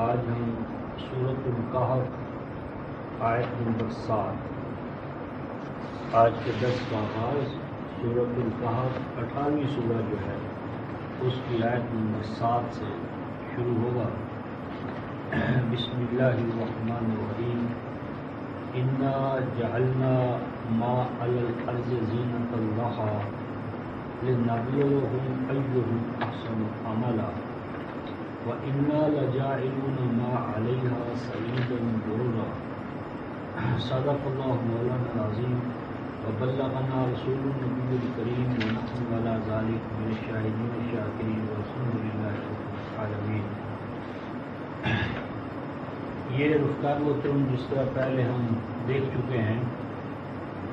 آج ہم سورۃ الکہف آیت نمبر 7 آج کے درس کا آغاز سورۃ الکہف 18ویں سورہ جو ہے اس کی آیت نمبر 7 سے شروع ہوگا۔ بسم اللہ الرحمن الرحیم۔ انا جعلنا ما علی الارض زینۃ لہا لنبلوہم ایہم احسن عملا وَإِنَّا لَجَاعِلُونَ مَا عَلَيْهَا صَعِيدًا جُرُزًا۔ صدق اللہ مولانا العظیم وبلغنا رسول النبی الکریم ونحن علی ذلک من الشاہدین الشاکرین والحمد للہ رب العالمین۔ یہ رفتار محترم جس طرح پہلے ہم دیکھ چکے ہیں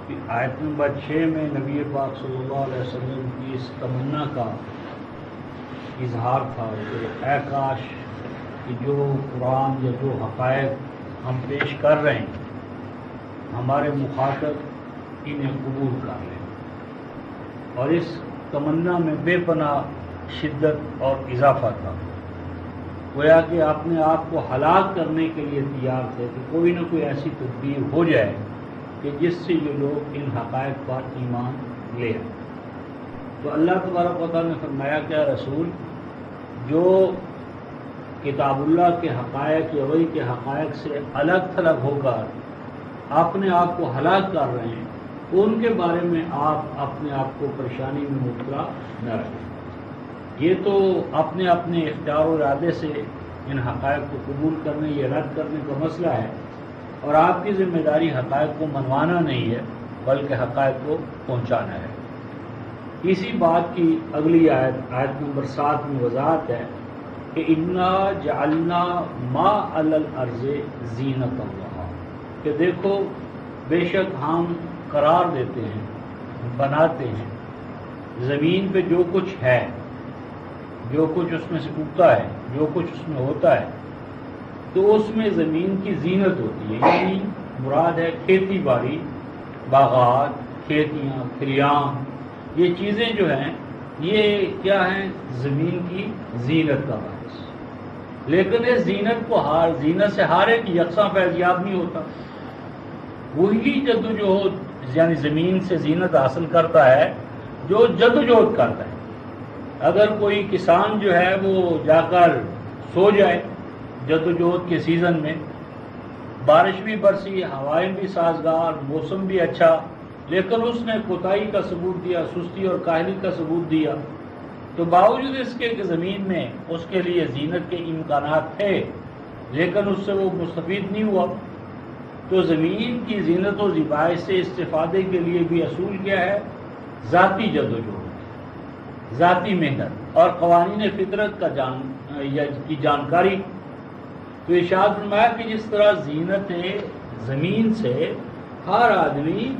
کہ آیت نمبر 6 میں نبی پاک صلی اللہ علیہ وسلم کی اس تمنا کا اظہار تھا کہ اے کاش کہ جو قرآن یا جو حقائق ہم پیش کر رہے ہیں ہمارے مخاطب انہیں قبول کر لیں، اور اس تمنا میں بے پناہ شدت اور اضافہ تھا۔ گویا کہ اپنے آپ کو ہلاک کرنے کے لیے تیار تھے کہ کوئی نہ کوئی ایسی تدبیر ہو جائے کہ جس سے یہ لوگ ان حقائق پر ایمان لے آئیں۔ تو اللہ تبارک و تعالیٰ نے فرمایا کہ رسول جو کتاب اللہ کے حقائق یا وحی کے حقائق سے الگ تھلگ ہو کر اپنے آپ کو ہلاک کر رہے ہیں ان کے بارے میں آپ اپنے آپ کو پریشانی میں مبتلا نہ رکھیں۔ یہ تو اپنے اپنے اختیار و ارادے سے ان حقائق کو قبول کرنے یا رد کرنے کا مسئلہ ہے، اور آپ کی ذمہ داری حقائق کو منوانا نہیں ہے بلکہ حقائق کو پہنچانا ہے۔ اسی بات کی اگلی آیت نمبر 7 میں وضاحت ہے کہ انا جعلنا ما علی الارض زینۃ لہا، کہ دیکھو بے شک ہم قرار دیتے ہیں، بناتے ہیں زمین پہ جو کچھ ہے، جو کچھ اس میں سے اگتا ہے، جو کچھ اس میں ہوتا ہے، تو اس میں زمین کی زینت ہوتی ہے، یعنی مراد ہے کھیتی باڑی، باغات، کھیتیاں، کھلیان، یہ چیزیں جو ہیں یہ کیا ہیں؟ زمین کی زینت کا باعث۔ لیکن اس زینت سے ہر ایک یکساں فیضیاب نہیں ہوتا۔ وہی جدوجہد یعنی زمین سے زینت حاصل کرتا ہے جو جدوجہد کرتا ہے۔ اگر کوئی کسان جو ہے وہ جا کر سو جائے جدوجہد کے سیزن میں، بارش بھی برسی، ہوائیں بھی سازگار، موسم بھی اچھا، لیکن اس نے کوتاہی کا ثبوت دیا، سستی اور کاہلی کا ثبوت دیا، تو باوجود اس کے کہ زمین میں اس کے لیے زینت کے امکانات تھے لیکن اس سے وہ مستفید نہیں ہوا۔ تو زمین کی زینت و زیبائش سے استفادے کے لیے بھی اصول کیا ہے؟ ذاتی جدوجہد، ذاتی محنت اور قوانین فطرت کی جانکاری۔ تو ارشاد فرمایا کہ جس طرح زینت زمین سے ہر آدمی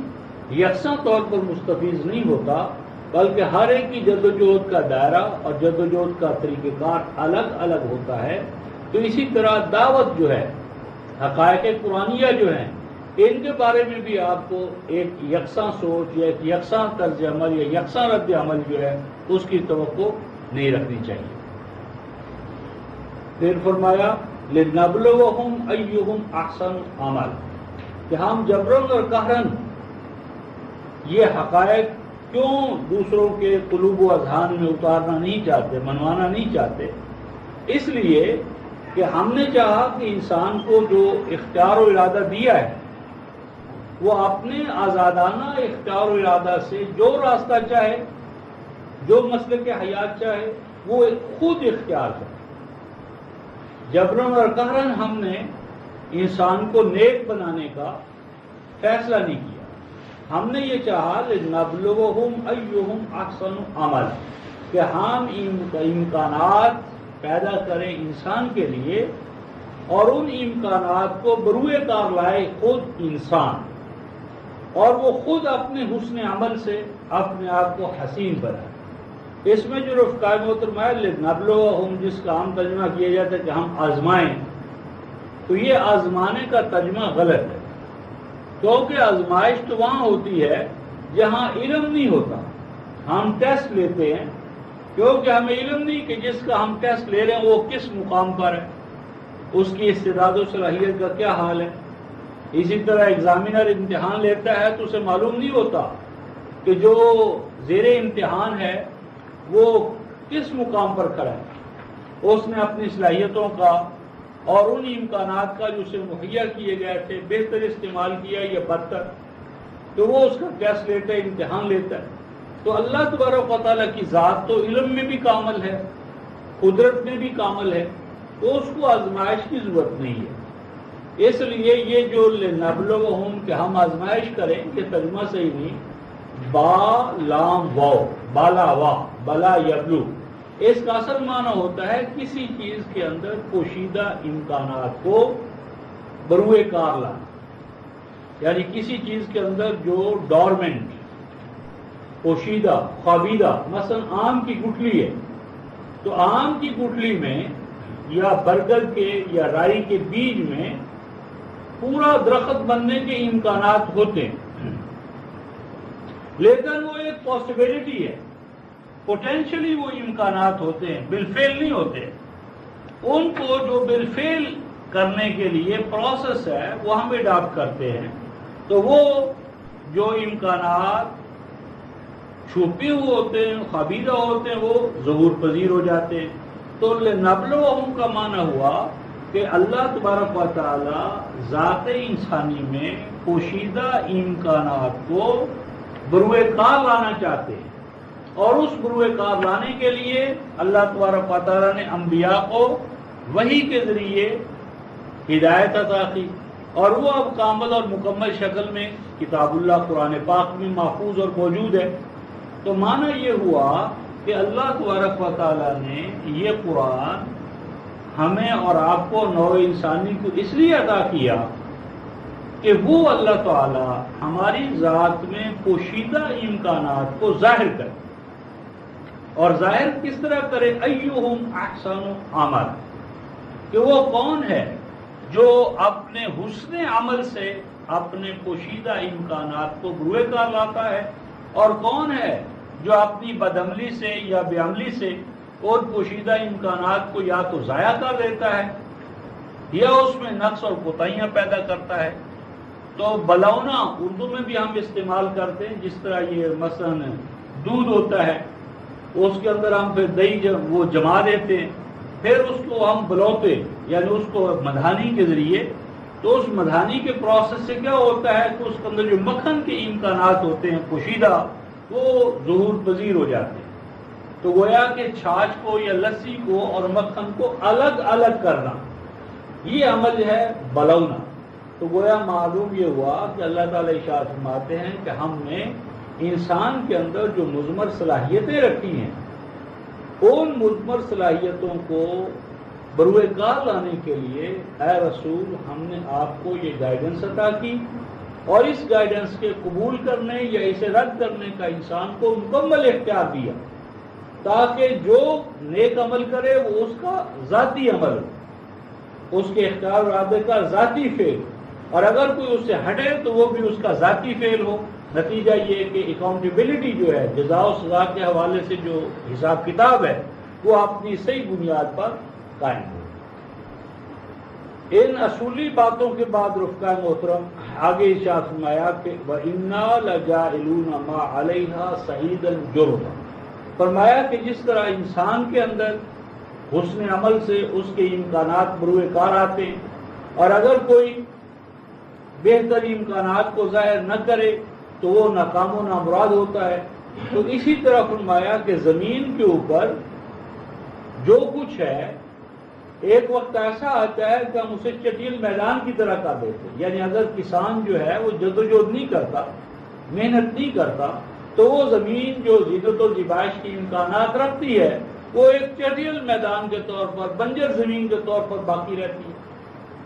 یکساں طور پر مستفید نہیں ہوتا بلکہ ہر ایک کی جدوجہد کا دائرہ اور جدوجہد کا طریقہ کار الگ الگ ہوتا ہے، تو اسی طرح دعوت جو ہے، حقائق قرآنیہ جو ہیں، ان کے بارے میں بھی آپ کو ایک یکساں سوچ یا ایک یکساں طرز عمل یا یکساں رد عمل جو ہے اس کی توقع نہیں رکھنی چاہیے۔ پھر فرمایا لنبلوہم ایہم احسن عمل، کہ ہم جبرن اور قہرن یہ حقائق کیوں دوسروں کے قلوب و اذہان میں اتارنا نہیں چاہتے، منوانا نہیں چاہتے؟ اس لیے کہ ہم نے چاہا کہ انسان کو جو اختیار و ارادہ دیا ہے وہ اپنے آزادانہ اختیار و ارادہ سے جو راستہ چاہے، جو مسلک حیات چاہے، وہ خود اختیار کرے۔ جبرن اور قہرن ہم نے انسان کو نیک بنانے کا فیصلہ نہیں کیا، ہم نے یہ چاہا لنبلوہم ایہم احسن عمل، کہ ہم امکانات پیدا کریں انسان کے لیے اور ان امکانات کو بروئے کار لائے خود انسان، اور وہ خود اپنے حسن عمل سے اپنے آپ کو حسین بنائے۔ اس میں جو رفقائے محترم ہے لنبلوہم، جس کا عام ترجمہ کیا جاتا ہے کہ ہم آزمائیں، تو یہ آزمانے کا ترجمہ غلط ہے، کیونکہ آزمائش تو وہاں ہوتی ہے جہاں علم نہیں ہوتا۔ ہم ٹیسٹ لیتے ہیں کیونکہ ہمیں علم نہیں کہ جس کا ہم ٹیسٹ لے رہے ہیں وہ کس مقام پر ہے۔ اس کی استعداد و صلاحیت کا کیا حال ہے. اسی طرح ایگزامینر امتحان لیتا ہے تو اسے معلوم نہیں ہوتا کہ جو زیر امتحان ہے وہ کس مقام پر کھڑا ہے. اس نے اپنی صلاحیتوں کا اور ان امکانات کا جو اسے مہیا کیے گئے تھے بہتر استعمال کیا یا بدتر، تو وہ اس کا ٹیسٹ لیتا ہے، امتحان لیتا ہے. تو اللہ تبارک و تعالیٰ کی ذات تو علم میں بھی کامل ہے، قدرت میں بھی کامل ہے، تو اس کو آزمائش کی ضرورت نہیں ہے. اس لیے یہ جو لنبلوہم کہ ہم آزمائش کریں، یہ ترجمہ صحیح نہیں، با لام واو بالا وا بلا یبلو، اس کا اصل معنی ہوتا ہے کسی چیز کے اندر پوشیدہ امکانات کو بروئے کار لانا. یعنی کسی چیز کے اندر جو ڈورمنٹ، پوشیدہ، خوابیدہ، مثلا آم کی گٹھلی ہے، تو آم کی گٹھلی میں یا برگد کے یا رائی کے بیج میں پورا درخت بننے کے امکانات ہوتے ہیں، لیکن وہ ایک پاسبلٹی ہے، پوٹینشلی وہ امکانات ہوتے ہیں، بالفعل نہیں ہوتے. ان کو جو بالفعل کرنے کے لیے پروسیس ہے وہ ہم اڈاپٹ کرتے ہیں، تو وہ جو امکانات چھپے ہوئے ہوتے ہیں، خوابیدہ ہوتے ہیں، وہ ظہور پذیر ہو جاتے ہیں. تو لنبلوہم کا معنی ہوا کہ اللہ تبارک و تعالی ذات انسانی میں پوشیدہ امکانات کو بروئے کار لانا چاہتے ہیں، اور اس بروئے کار لانے کے لیے اللہ تبارک و تعالی نے انبیاء کو وحی کے ذریعے ہدایت عطا کی، اور وہ اب کامل اور مکمل شکل میں کتاب اللہ قرآن پاک میں محفوظ اور موجود ہے. تو معنی یہ ہوا کہ اللہ تبارک و تعالی نے یہ قرآن ہمیں اور آپ کو نوع انسانی کو اس لیے عطا کیا کہ وہ اللہ تعالی ہماری ذات میں پوشیدہ امکانات کو ظاہر کرے. اور ظاہر کس طرح کرے؟ ایہم احسن عمل، کہ وہ کون ہے جو اپنے حسن عمل سے اپنے پوشیدہ امکانات کو بروئے کار لاتا ہے، اور کون ہے جو اپنی بدعملی سے یا بے عملی سے اور پوشیدہ امکانات کو یا تو ضائع کر دیتا ہے یا اس میں نقص اور کوتاہیاں پیدا کرتا ہے. تو بلونا اردو میں بھی ہم استعمال کرتے ہیں، جس طرح یہ مثلا دودھ ہوتا ہے، اس کے اندر ہم پھر دہی وہ جما دیتے ہیں، پھر اس کو ہم بلوتے یعنی اس کو مدھانی کے ذریعے، تو اس مدھانی کے پروسیس سے کیا ہوتا ہے کہ اس کے اندر جو مکھن کے امکانات ہوتے ہیں پوشیدہ، وہ ظہور پذیر ہو جاتے ہیں. تو گویا کہ چھاچھ کو یا لسی کو اور مکھن کو الگ الگ کرنا، یہ عمل ہے بلونا. تو گویا معلوم یہ ہوا کہ اللہ تعالیٰ ارشاد فرماتے ہیں کہ ہم نے انسان کے اندر جو مضمر صلاحیتیں رکھی ہیں، ان مضمر صلاحیتوں کو بروئے کار لانے کے لیے اے رسول ہم نے آپ کو یہ گائیڈنس عطا کی، اور اس گائیڈنس کے قبول کرنے یا اسے رد کرنے کا انسان کو مکمل اختیار دیا، تاکہ جو نیک عمل کرے وہ اس کا ذاتی عمل ہو، اس کے اختیار و ارادے کا ذاتی فعل، اور اگر کوئی اس سے ہٹے تو وہ بھی اس کا ذاتی فعل ہو. نتیجہ یہ کہ اکاؤنٹیبلٹی جو ہے، جزا و سزا کے حوالے سے جو حساب کتاب ہے، وہ اپنی صحیح بنیاد پر قائم ہو. ان اصولی باتوں کے بعد رفقا محترم آگے ارشاد فرمایا کہ وَإِنَّا لَجَاعِلُونَ مَا عَلَيْهَا صَعِيدًا جُرُزًا. فرمایا کہ جس طرح انسان کے اندر حسن عمل سے اس کے امکانات بروئے کار آتے ہیں، اور اگر کوئی بہتر امکانات کو ظاہر نہ کرے تو وہ ناکام و نامراد ہوتا ہے، تو اسی طرح فرمایا کہ زمین کے اوپر جو کچھ ہے ایک وقت ایسا آتا ہے کہ ہم اسے چٹیل میدان کی طرح کر دیتے ہیں. یعنی اگر کسان جو ہے وہ جدوجہد نہیں کرتا، محنت نہیں کرتا، تو وہ زمین جو زیدت و زیبائش کی امکانات رکھتی ہے وہ ایک چٹیل میدان کے طور پر، بنجر زمین کے طور پر باقی رہتی ہے.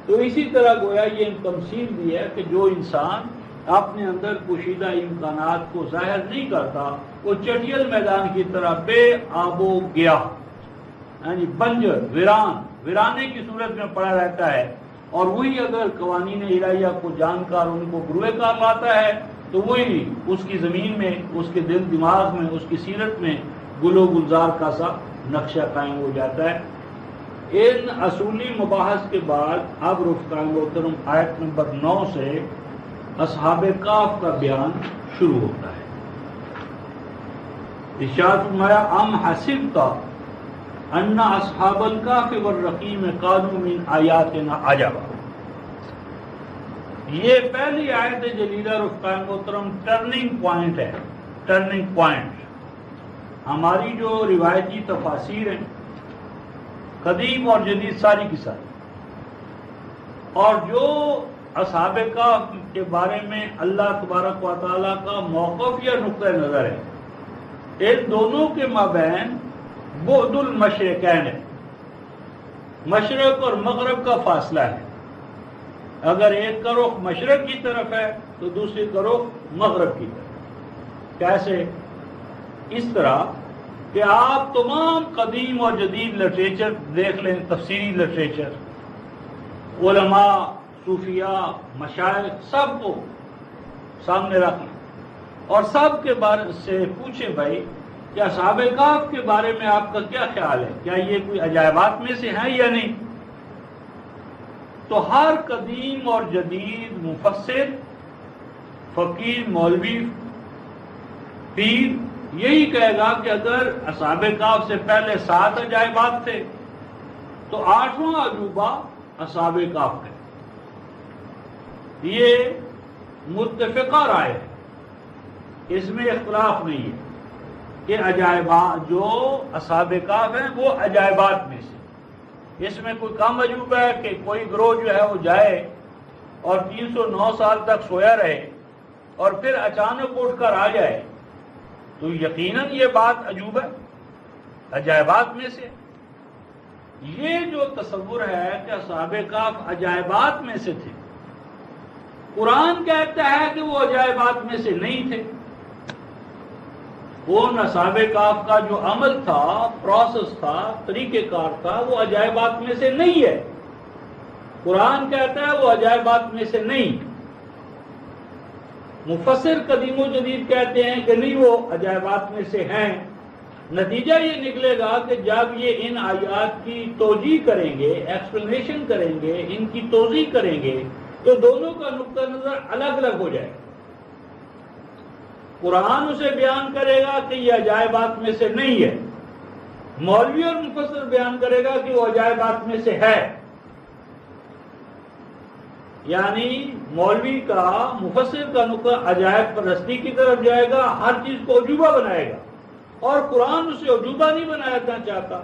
تو اسی طرح گویا یہ تمثیل بھی ہے کہ جو انسان اپنے اندر پوشیدہ امکانات کو ظاہر نہیں کرتا، وہ چٹیل میدان کی طرح بے آب و گیاہ، یعنی بنجر، ویرانے کی صورت میں پڑا رہتا ہے. اور وہی اگر قوانین الہیہ کو جان کر ان کو بروئے کار لاتا ہے تو وہی اس کی زمین میں، اس کے دل دماغ میں، اس کی سیرت میں گل و گلزار کا سا نقشہ قائم ہو جاتا ہے. ان اصولی مباحث کے بعد اب رفقائے محترم آیت نمبر 9 سے اصحاب کہف کا بیان شروع ہوتا ہے۔ ارشاد فرمایا ام حسبت ان اصحاب الکہف والرقیم قالوا من آیاتنا عجبا۔ یہ پہلی آیت جلیلہ رفقائے محترم ٹرننگ پوائنٹ ہے، ٹرننگ پوائنٹ۔ ہماری جو روایتی تفاسیر ہیں قدیم اور جدید ساری کی ساری، اور جو اصحاب کہف کے بارے میں اللہ تبارک و تعالیٰ کا موقف یا نقطہ نظر ہے، ان دونوں کے مابین بعد المشرقین ہے، مشرق اور مغرب کا فاصلہ ہے۔ اگر ایک کا رخ مشرق کی طرف ہے تو دوسری کا رخ مغرب کی طرف۔ کیسے؟ اس طرح کہ آپ تمام قدیم اور جدید لٹریچر دیکھ لیں، تفسیری لٹریچر، علماء، صوفیاء، مشائخ، سب کو سامنے رکھ لیں اور سب کے بارے سے پوچھیں بھائی کہ اصحاب کہف کے بارے میں آپ کا کیا خیال ہے، کیا یہ کوئی عجائبات میں سے ہیں یا نہیں؟ تو ہر قدیم اور جدید مفسر، فقیر، مولوی، پیر یہی کہے گا کہ اگر اصحاب کہف سے پہلے 7 عجائبات تھے تو 8واں عجوبہ اصحاب کہف ہے۔ یہ متفقہ رائے ہے، اس میں اختلاف نہیں ہے کہ عجائبات جو اصحاب کہف ہیں وہ عجائبات میں سے، اس میں کوئی کم عجوبہ ہے کہ کوئی گروہ جو ہے وہ جائے اور 309 سال تک سویا رہے اور پھر اچانک اٹھ کر آ جائے، تو یقیناً یہ بات عجوبہ ہے، عجائبات میں سے۔ یہ جو تصور ہے کہ اصحاب کہف عجائبات میں سے تھے، قرآن کہتا ہے کہ وہ عجائبات میں سے نہیں تھے۔ ان اصحاب کہف کا جو عمل تھا، پروسیس تھا، طریقہ کار تھا، وہ عجائبات میں سے نہیں ہے۔ قرآن کہتا ہے وہ عجائبات میں سے نہیں۔ مفسر قدیم و جدید کہتے ہیں کہ نہیں، وہ عجائبات میں سے ہیں۔ نتیجہ یہ نکلے گا کہ جب یہ ان آیات کی توجیہ کریں گے، ایکسپلینیشن کریں گے، ان کی توضیح کریں گے، تو دونوں کا نقطہ نظر الگ الگ ہو جائے گا۔ قرآن اسے بیان کرے گا کہ یہ عجائبات میں سے نہیں ہے، مولوی اور مفسر بیان کرے گا کہ وہ عجائبات میں سے ہے۔ یعنی مولوی کا، مفسر کا نقطہ عجائب پرستی کی طرف جائے گا، ہر چیز کو عجوبہ بنائے گا، اور قرآن اسے عجوبہ نہیں بنانا چاہتا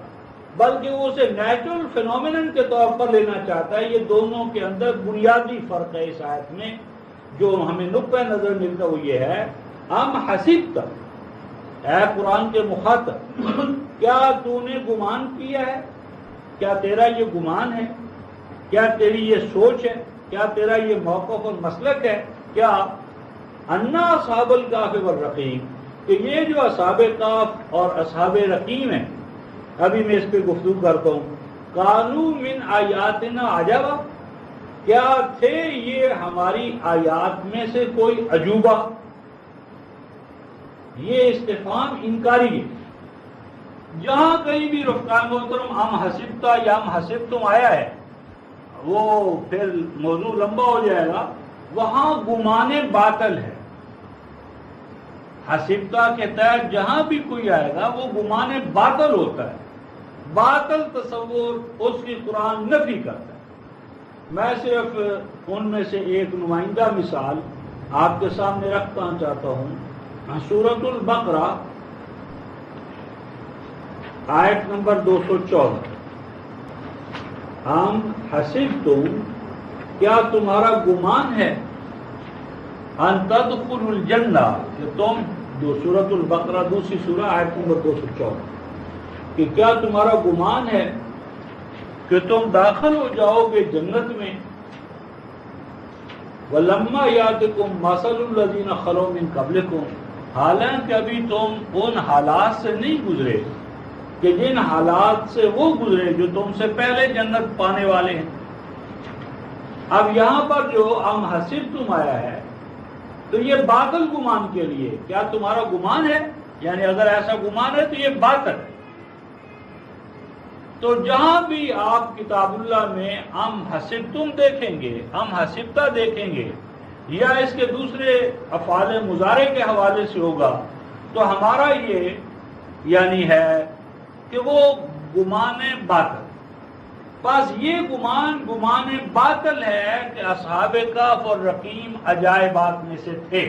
بلکہ وہ اسے نیچرل فینومینن کے طور پر لینا چاہتا ہے۔ یہ دونوں کے اندر بنیادی فرق ہے۔ اس آیت میں جو ہمیں نقطہ نظر ملتا وہ یہ ہے، ام حسبت، اے قرآن کے مخاطب، کیا تو نے گمان کیا ہے، کیا تیرا یہ گمان ہے، کیا تیری یہ سوچ ہے، کیا تیرا یہ موقف اور مسلک ہے، کیا انا اصحاب الکہف والرقیم، کہ یہ جو اصحاب کہف اور اصحاب رقیم ہیں، ابھی میں اس پہ گفتگو کرتا ہوں، قالوا من آیاتنا عجبا، کیا تھے یہ ہماری آیات میں سے کوئی عجوبہ؟ یہ استفہام انکاری ہے۔ جہاں کہیں بھی رفقائے محترم ام حسبتا یا ام حسبتم آیا ہے، وہ پھر موضوع لمبا ہو جائے گا، وہاں گمان باطل ہے۔ حسبتا کے تحت جہاں بھی کوئی آئے گا وہ گمان باطل ہوتا ہے، باطل تصور اس کی قرآن نفی کرتا ہے۔ میں صرف ان میں سے ایک نمائندہ مثال آپ کے سامنے رکھنا چاہتا ہوں۔ سورۃ البقرہ آیت نمبر 214، ہم حسبتم، کیا تمہارا گمان ہے، ان تدخلوا الجنہ، کہ تم، سورۃ البقرہ دوسری سورہ آیت نمبر 214، کہ کیا تمہارا گمان ہے کہ تم داخل ہو جاؤ گے جنت میں، وَلَمَّا يَأْتِكُم مَّثَلُ الَّذِينَ خَلَوْا مِن قَبْلِكُم، حالانکہ ابھی تم ان حالات سے نہیں گزرے کہ جن حالات سے وہ گزرے جو تم سے پہلے جنت پانے والے ہیں۔ اب یہاں پر جو ام حسبتم آیا ہے تو یہ باطل گمان کے لیے، کیا تمہارا گمان ہے، یعنی اگر ایسا گمان ہے تو یہ باطل ہے۔ تو جہاں بھی آپ کتاب اللہ میں ام حسبتم دیکھیں گے، ام حسبتا دیکھیں گے، یا اس کے دوسرے افعال مضارع کے حوالے سے ہوگا، تو ہمارا یہ یعنی ہے کہ وہ گمان باطل. بس یہ گمان باطل ہے کہ اصحاب کہف اور رقیم عجائبات میں سے تھے.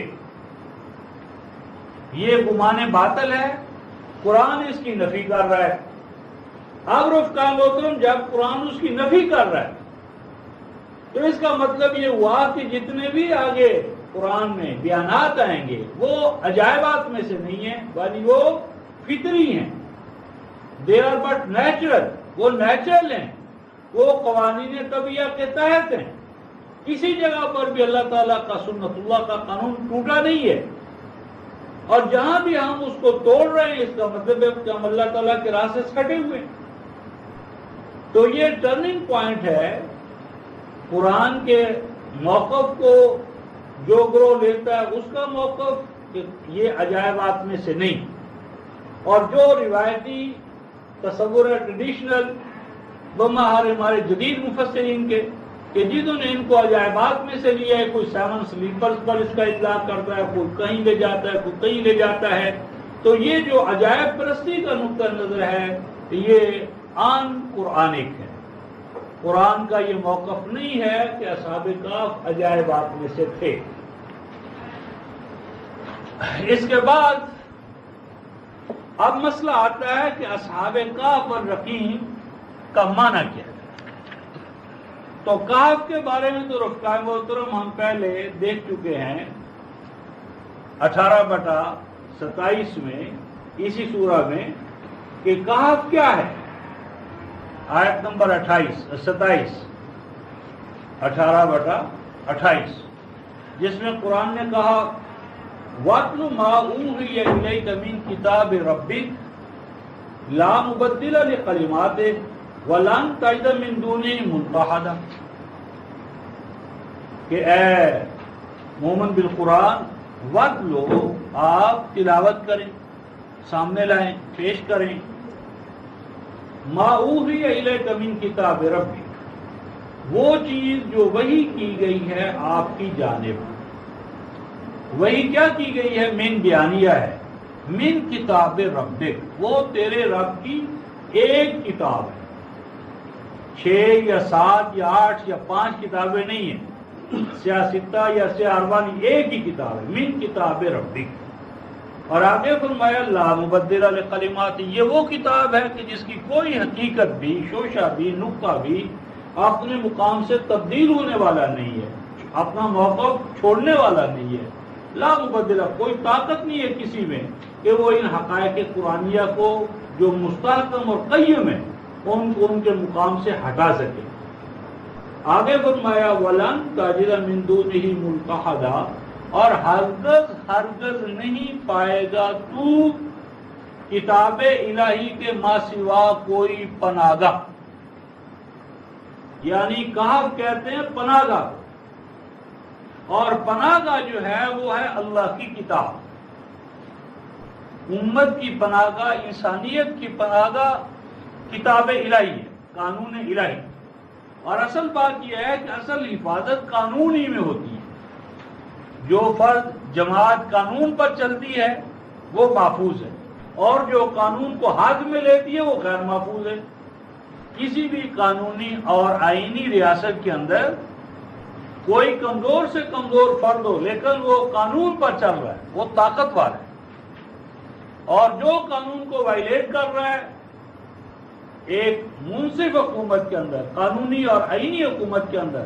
یہ گمان باطل ہے. قرآن اس کی نفی کر رہا ہے. اب رفقا محترم، جب قرآن اس کی نفی کر رہا ہے تو اس کا مطلب یہ ہوا کہ جتنے بھی آگے قرآن میں بیانات آئیں گے وہ عجائبات میں سے نہیں ہیں، بلکہ وہ فطری ہیں. دے آر بٹ نیچرل، وہ نیچرل ہیں، وہ قوانین طبیعہ کے تحت ہیں. کسی جگہ پر بھی اللہ تعالیٰ کا سنت اللہ کا قانون ٹوٹا نہیں ہے. اور جہاں بھی ہم اس کو توڑ رہے ہیں اس کا مطلب ہے کہ ہم اللہ تعالیٰ کے راہ سے ہٹے ہوئے ہیں. تو یہ ٹرننگ پوائنٹ ہے. قرآن کے موقف کو جو گروہ لیتا ہے اس کا موقف کہ یہ عجائبات میں سے نہیں، اور جو روایتی تصور ہے ٹریڈیشنل ہمارے جدید مفسرین کے کہ جنہوں نے ان کو عجائبات میں سے لیا ہے، کوئی 7 سلیپرز پر اس کا اطلاق کرتا ہے، کوئی کہیں لے جاتا ہے، کوئی کہیں لے جاتا ہے. تو یہ جو عجائب پرستی کا نقطہ نظر ہے یہ آن قرآنک ہے. قرآن کا یہ موقف نہیں ہے کہ اصحاب کہف عجائبات میں سے تھے. اس کے بعد اب مسئلہ آتا ہے کہ اصحاب کہف اور رقیم کا معنی کیا ہے. تو کہف کے بارے میں تو رفقائے محترم ہم پہلے دیکھ چکے ہیں 18/27 میں اسی سورہ میں کہ کہف کیا ہے. آیت نمبر 27 18/28 جس میں قرآن نے کہا وَاتْلُ مَا أُوحِيَ إِلَيْكَ مِنْ كِتَابِ رَبِّكَ لَا مُبَدِّلَ لِكَلِمَاتِهِ وَلَن تَجِدَ مِن دُونِهِ مُلْتَحَدًا. کہ اے مومن بالقرآن وَاتْلُ، آپ تلاوت کریں، سامنے لائیں، پیش کریں مَا أُوحِيَ إِلَيْكَ مِن كِتَابِ رَبِّكَ، وہ چیز جو وحی کی گئی ہے آپ کی جانب. وہی کیا کی گئی ہے؟ من بیانیہ ہے. من کتاب ربک، وہ تیرے رب کی ایک کتاب ہے. 6 یا 7 یا 8 یا 5 کتابیں نہیں ہیں، سیاستہ یا سیاربانی، ایک ہی کتاب ہے. من کتاب ربک. اور آگے فرمایا لا مبدل لکلمات، یہ وہ کتاب ہے کہ جس کی کوئی حقیقت بھی، شوشہ بھی، نقطہ بھی اپنے مقام سے تبدیل ہونے والا نہیں ہے، اپنا موقف چھوڑنے والا نہیں ہے. لا مبدلہ، کوئی طاقت نہیں ہے کسی میں کہ وہ ان حقائق قرآنیہ کو جو مستحکم اور قیم ہے ان کو ان کے مقام سے ہٹا سکے. آگے فرمایا وَلَن تَجِدَ مِن دُونِهِ مُلْتَحَدًا، اور ہرگز نہیں پائے گا تو کتاب الہی کے ماں سوا کوئی پناہ گاہ. یعنی کہف کہتے ہیں پناہ گاہ، اور پناہ گاہ جو ہے وہ ہے اللہ کی کتاب. امت کی پناہ گاہ، انسانیت کی پناہ گاہ کتاب الہی ہے، قانون الہی. اور اصل بات یہ ہے کہ اصل حفاظت قانون ہی میں ہوتی ہے. جو فرد جماعت قانون پر چلتی ہے وہ محفوظ ہے، اور جو قانون کو ہاتھ میں لیتی ہے وہ غیر محفوظ ہے. کسی بھی قانونی اور آئینی ریاست کے اندر کوئی کمزور سے کمزور فرد ہو لیکن وہ قانون پر چل رہا ہے، وہ طاقتور ہے. اور جو قانون کو وائلیٹ کر رہا ہے ایک منصف حکومت کے اندر، قانونی اور آئینی حکومت کے اندر،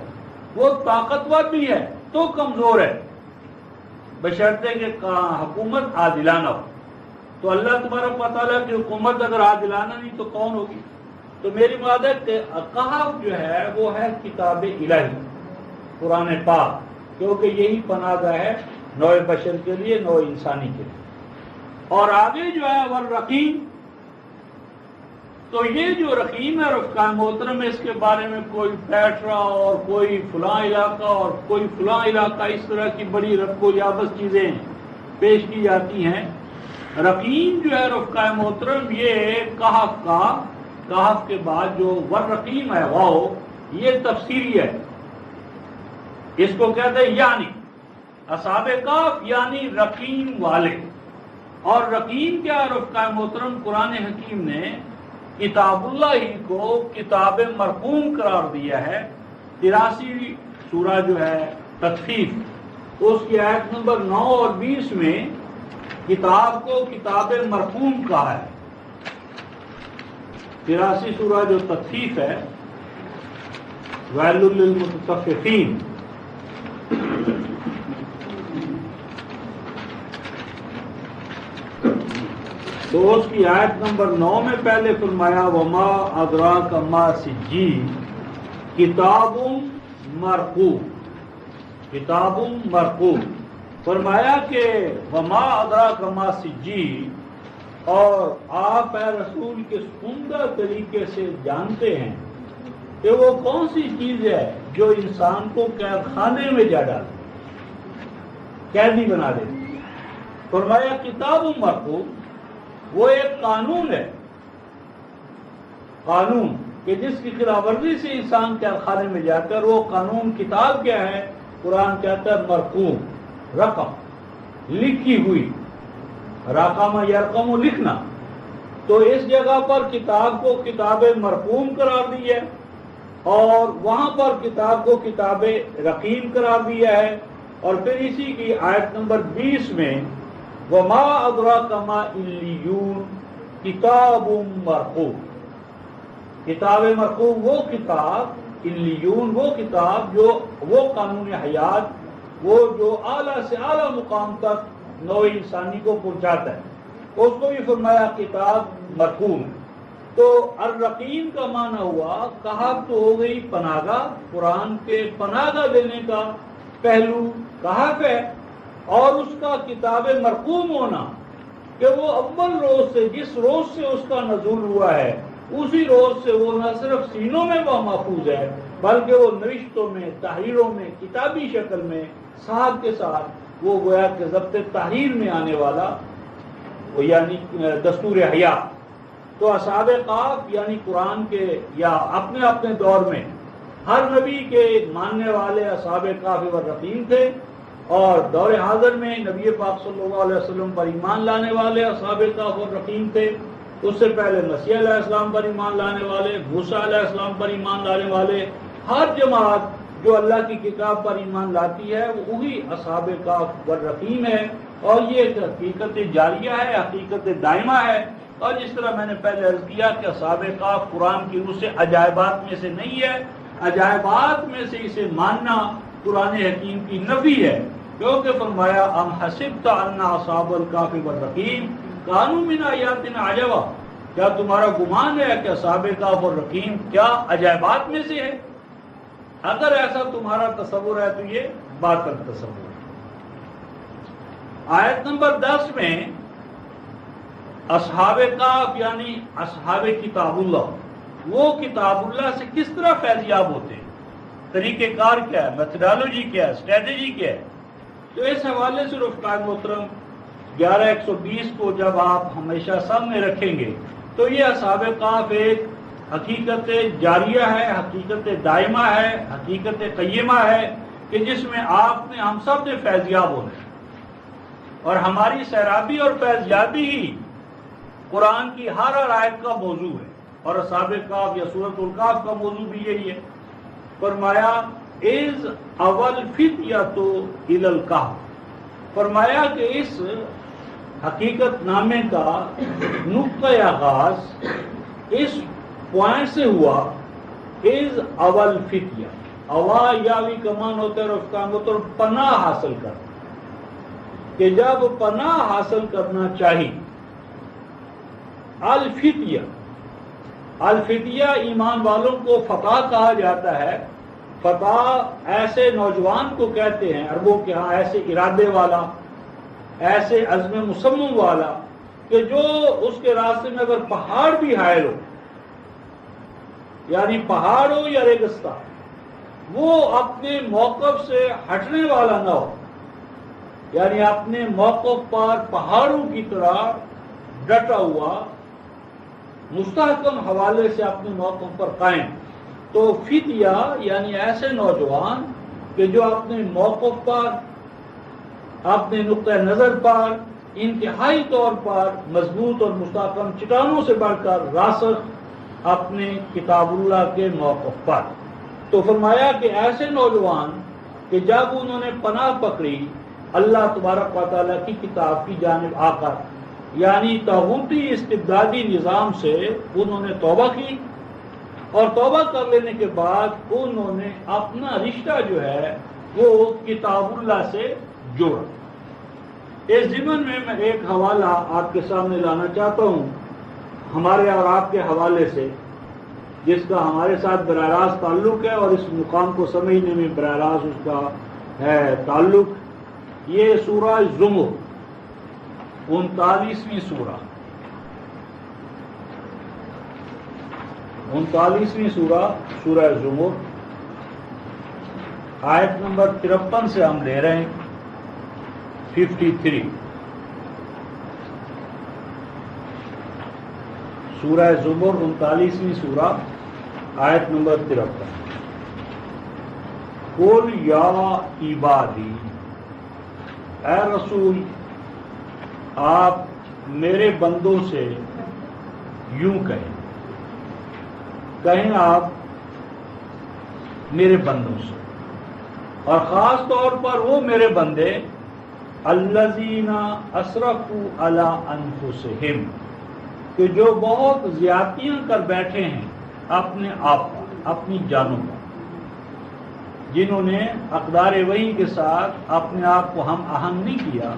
وہ طاقتور بھی ہے تو کمزور ہے، بشرطے کہ حکومت عادلانہ ہو. تو اللہ تبارک و تعالیٰ کی حکومت اگر عادلانہ نہیں تو کون ہوگی؟ تو میری بات ہے کہ کہف جو ہے وہ ہے کتاب الہی، قرآن پاک، کیونکہ یہی پناہ گاہ ہے نوع بشر کے لیے، نوع انسانی کے لیے. اور آگے جو ہے والرقیم، تو یہ جو رقیم ہے رفقائے محترم، اس کے بارے میں کوئی پیٹرا اور کوئی فلاں علاقہ اور کوئی فلاں علاقہ، اس طرح کی بڑی رب و یابس چیزیں پیش کی جاتی ہیں. رقیم جو ہے رفقائے محترم یہ کہف کا کہف کے بعد جو والرقیم ہے واو، یہ تفسیری ہے، اس کو کہتے ہیں یعنی اصحاب کہف یعنی رقیم والے. اور رقیم کیا رفقہ محترم، قرآن حکیم نے کتاب اللہ ہی کو کتاب مرقوم قرار دیا ہے. 83 سورہ جو ہے تطفیف، اس کی آیت نمبر 9 اور 20 میں کتاب کو کتاب مرقوم کہا ہے. 83 سورہ جو تطفیف ہے، ویل للمطففین، تو اس کی آیت نمبر 9 میں پہلے فرمایا وما ادراک ما سجین کتاب مرقوم، کتاب مرقوم. فرمایا کہ وما ادراک ما سجین، اور آپ اے رسول کس عمدہ طریقے سے جانتے ہیں کہ وہ کون سی چیز ہے جو انسان کو قید خانے میں جا ڈالتی، قیدی بنا دیتی. فرمایا کتاب مرقوم، وہ ایک قانون ہے، قانون کہ جس کی خلاف ورزی سے انسان قید خانے میں جاتا ہے. اور وہ قانون کتاب کیا ہے؟ قرآن کہتا ہے مرقوم، رقم، لکھی ہوئی، رقم یرقم لکھنا. تو اس جگہ پر کتاب کو کتاب مرقوم قرار دی ہے، اور وہاں پر کتاب کو کتاب رقیم قرار دیا ہے. اور پھر اسی کی آیت نمبر 20 میں وما ادراک ما علیون کتاب مرقوم، کتاب مرقوم وہ کتاب، علیون وہ کتاب جو وہ قانون حیات، وہ جو اعلیٰ سے اعلیٰ مقام تک نوع انسانی کو پہنچاتا ہے، اس کو بھی فرمایا کتاب مرقوم. تو الرقیم کا معنی ہوا، کہف تو ہو گئی پناہ گاہ، قرآن کے پناہ گاہ دینے کا پہلو کہف ہے، اور اس کا کتاب مرقوم ہونا کہ وہ اول روز سے، جس روز سے اس کا نزول ہوا ہے، اسی روز سے وہ نہ صرف سینوں میں وہ محفوظ ہے، بلکہ وہ نوشتوں میں، تحریروں میں، کتابی شکل میں ساتھ کے ساتھ وہ گویا کہ ضبط تحریر میں آنے والا، یعنی دستور حیات. تو اصحاب کہف یعنی قرآن کے یا اپنے اپنے دور میں ہر نبی کے ماننے والے اصحاب کہف والرقیم تھے، اور دور حاضر میں نبی پاک صلی اللہ علیہ وسلم پر ایمان لانے والے اصحاب کہف والرقیم تھے. اس سے پہلے مسیح علیہ السلام پر ایمان لانے والے، موسیٰ علیہ السلام پر ایمان لانے والے. ہر جماعت جو اللہ کی کتاب پر ایمان لاتی ہے وہی اصحاب کہف والرقیم ہے، اور یہ ایک حقیقت جاریہ ہے، حقیقت دائمہ ہے. اور جس طرح میں نے پہلے عرض کیا کہ اصحاب کہف قرآن کی روح سے عجائبات میں سے نہیں ہے، عجائبات میں سے اسے ماننا قرآن حکیم کی نفی ہے، کیونکہ فرمایا ام حسبت ان اصحاب الکہف والرقیم کانوا من آیاتنا عجبا، کیا تمہارا گمان ہے کہ اصحاب کہف اور رقیم کیا عجائبات میں سے ہے؟ اگر ایسا تمہارا تصور ہے تو یہ باطل تصور ہے. آیت نمبر 10 میں اصحاب کہف یعنی اصحاب کتاب اللہ، وہ کتاب اللہ سے کس طرح فیضیاب ہوتے ہیں، طریقہ کار کیا ہے، میتھڈالوجی کیا ہے، اسٹریٹجی کیا ہے. تو اس حوالے سے رفقائے محترم 11-120 کو جب آپ ہمیشہ سامنے رکھیں گے تو یہ اصحاب کہف ایک حقیقت جاریہ ہے، حقیقت دائمہ ہے، حقیقت قیمہ ہے کہ جس میں آپ نے، ہم سب نے فیضیاب ہونا ہے. اور ہماری سیرابی اور فیضیابی ہی قرآن کی ہر آیت کا موضوع ہے، اور اصحاب کہف یا سورۃ الکہف کا موضوع بھی یہی ہے. فرمایا از اول فتیۃ الی الکہف، فرمایا کہ اس حقیقت نامے کا نقطۂ آغاز اس پوائنٹ سے ہوا، از اول فتیہ. اوا یاوی کمان ہوتا ہے رفتہ مطلب پناہ حاصل کرنا، کہ جب پناہ حاصل کرنا چاہیے. الفتیہ، الفتیہ ایمان والوں کو فتح کہا جاتا ہے. فتح ایسے نوجوان کو کہتے ہیں عربوں کے ہاں، ایسے ارادے والا، ایسے عزم مصمم والا کہ جو اس کے راستے میں اگر پہاڑ بھی حائل ہو، یعنی پہاڑ ہو یا ریگستان، وہ اپنے موقف سے ہٹنے والا نہ ہو، یعنی اپنے موقف پر پہاڑوں کی طرح ڈٹا ہوا مستحکم حوالے سے اپنے موقف پر قائم. تو فدیہ یعنی ایسے نوجوان کہ جو اپنے موقف پر، اپنے نقطۂ نظر پر انتہائی طور پر مضبوط اور مستحکم، چٹانوں سے بڑھ کر راسخ اپنے کتاب اللہ کے موقف پر. تو فرمایا کہ ایسے نوجوان کہ جب انہوں نے پناہ پکڑی اللہ تبارک و تعالیٰ کی کتاب کی جانب آ کر، یعنی طاغوتی استبدادی نظام سے انہوں نے توبہ کی، اور توبہ کر لینے کے بعد انہوں نے اپنا رشتہ جو ہے وہ کتاب اللہ سے جوڑا. اس ضمن میں میں ایک حوالہ آپ کے سامنے لانا چاہتا ہوں ہمارے اور آپ کے حوالے سے، جس کا ہمارے ساتھ براہ راست تعلق ہے اور اس مقام کو سمجھنے میں براہ راست اس کا ہے تعلق. یہ سورہ زمر 39ویں سورہ، 39ویں سورہ، سورہ زمر، آیت نمبر 53 سے ہم لے رہے ہیں 53. سورہ زمر 39ویں سورہ، آیت نمبر 53. قل یا عبادی، اے رسول آپ میرے بندوں سے یوں کہیں آپ میرے بندوں سے، اور خاص طور پر وہ میرے بندے الذین اسرفوا علی انفسہم، کہ جو بہت زیادتیاں کر بیٹھے ہیں اپنے آپ پر، اپنی جانوں پر، جنہوں نے اقدار وحی کے ساتھ اپنے آپ کو ہم آہنگ نہیں کیا،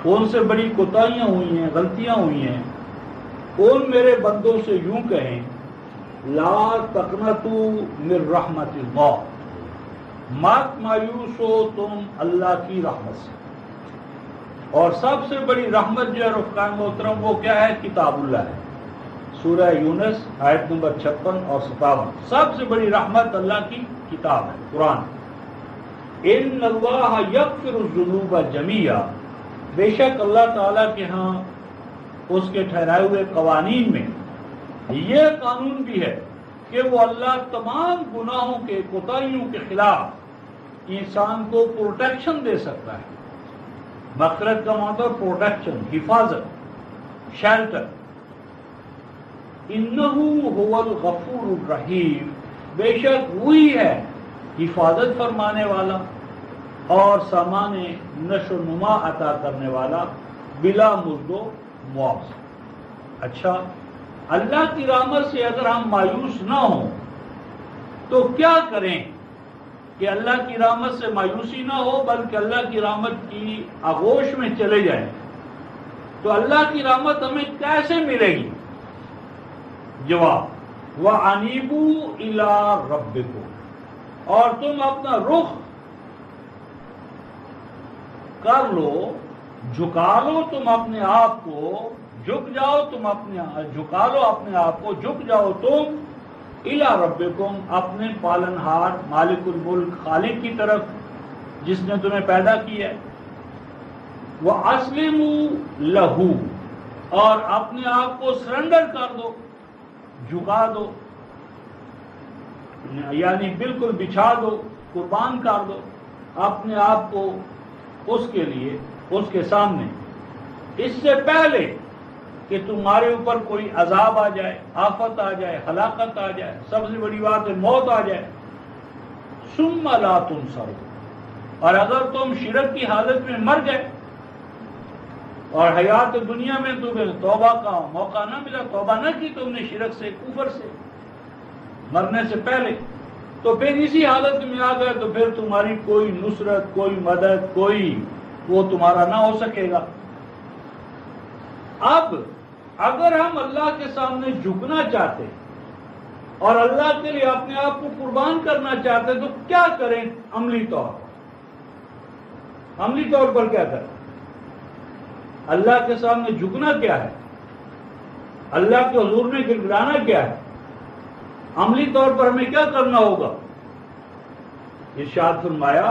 ان سے بڑی کوتاہیاں ہوئی ہیں، غلطیاں ہوئی ہیں. ان میرے بندوں سے یوں کہیں لا تقنطوا من رحمت اللہ، مت مایوس ہو تم اللہ کی رحمت سے. اور سب سے بڑی رحمت جو ہے رفقائے محترم وہ کیا ہے؟ کتاب اللہ ہے. سورہ یونس آیت نمبر 56 اور 57. سب سے بڑی رحمت اللہ کی کتاب ہے، قرآن. ان اللہ یغفر الذنوب جمیعا، بے شک اللہ تعالیٰ کے ہاں اس کے ٹھہرائے ہوئے قوانین میں یہ قانون بھی ہے کہ وہ اللہ تمام گناہوں کے، کوتاہیوں کے خلاف انسان کو پروٹیکشن دے سکتا ہے. مغفرت کا مطلب پروٹیکشن، حفاظت، شیلٹر. انہو هو الغفور الرحیم، بے شک وہی ہے حفاظت فرمانے والا اور سامان نشو و نما عطا کرنے والا، بلا مزد و معاوضہ. اچھا، اللہ کی رحمت سے اگر ہم مایوس نہ ہوں تو کیا کریں کہ اللہ کی رحمت سے مایوسی نہ ہو بلکہ اللہ کی رحمت کی آغوش میں چلے جائیں؟ تو اللہ کی رحمت ہمیں کیسے ملے گی؟ جواب، وَأَنِيبُوا إِلَىٰ رَبِّكُمْ، اور تم اپنا رخ کر لو، جھکا لو تم اپنے آپ کو، جھک جاؤ تم اپنے، جھکا لو اپنے آپ کو، جھک جاؤ تم اِلَىٰ رَبِّكُمْ، اپنے پالنہار مالک الملک خالق کی طرف جس نے تمہیں پیدا کیا ہے. وَأَسْلِمُوا لَهُ، اور اپنے آپ کو سرنڈر کر دو، جھکا دو، یعنی بالکل بچھا دو، قربان کر دو اپنے آپ کو اس کے لیے، اس کے سامنے. اس سے پہلے کہ تمہارے اوپر کوئی عذاب آ جائے، آفت آ جائے، ہلاکت آ جائے، سب سے بڑی بات ہے موت آ جائے. ثم لا تنصروا، اور اگر تم شرک کی حالت میں مر گئے اور حیات دنیا میں تمہیں توبہ کا موقع نہ ملا، توبہ نہ کی تم نے شرک سے، کفر سے مرنے سے پہلے، تو پھر اسی حالت میں آ گئے تو پھر تمہاری کوئی نصرت، کوئی مدد، کوئی وہ تمہارا نہ ہو سکے گا. اب اگر ہم اللہ کے سامنے جھکنا چاہتے اور اللہ کے لیے اپنے آپ کو قربان کرنا چاہتے تو کیا کریں؟ عملی طور پر، عملی طور پر کیا کریں؟ اللہ کے سامنے جھکنا کیا ہے؟ اللہ کے حضور میں گڑگڑانا کیا ہے؟ عملی طور پر ہمیں کیا کرنا ہوگا؟ ارشاد فرمایا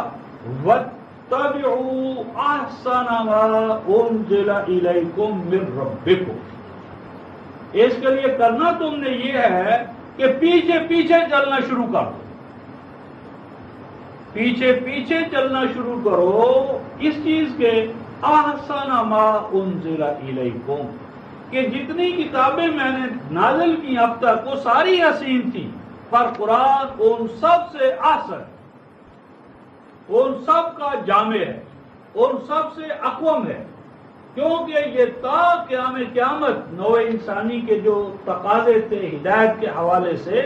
وَاتَّبِعُوا أَحْسَنَ مَا أُنزِلَ إِلَيْكُم مِّن رَّبِّكُمْ، اس کے لیے کرنا تم نے یہ ہے کہ پیچھے پیچھے چلنا شروع کر دو، پیچھے پیچھے چلنا شروع کرو اس چیز کے احسن ما انزل الیکم، کہ جتنی کتابیں میں نے نازل کی اب تک وہ ساری حسین تھی، پر قرآن ان سب سے احسن، ان سب کا جامع ہے، ان سب سے اقوم ہے، کیونکہ یہ تا قیام قیامت نوع انسانی کے جو تقاضے تھے ہدایت کے حوالے سے،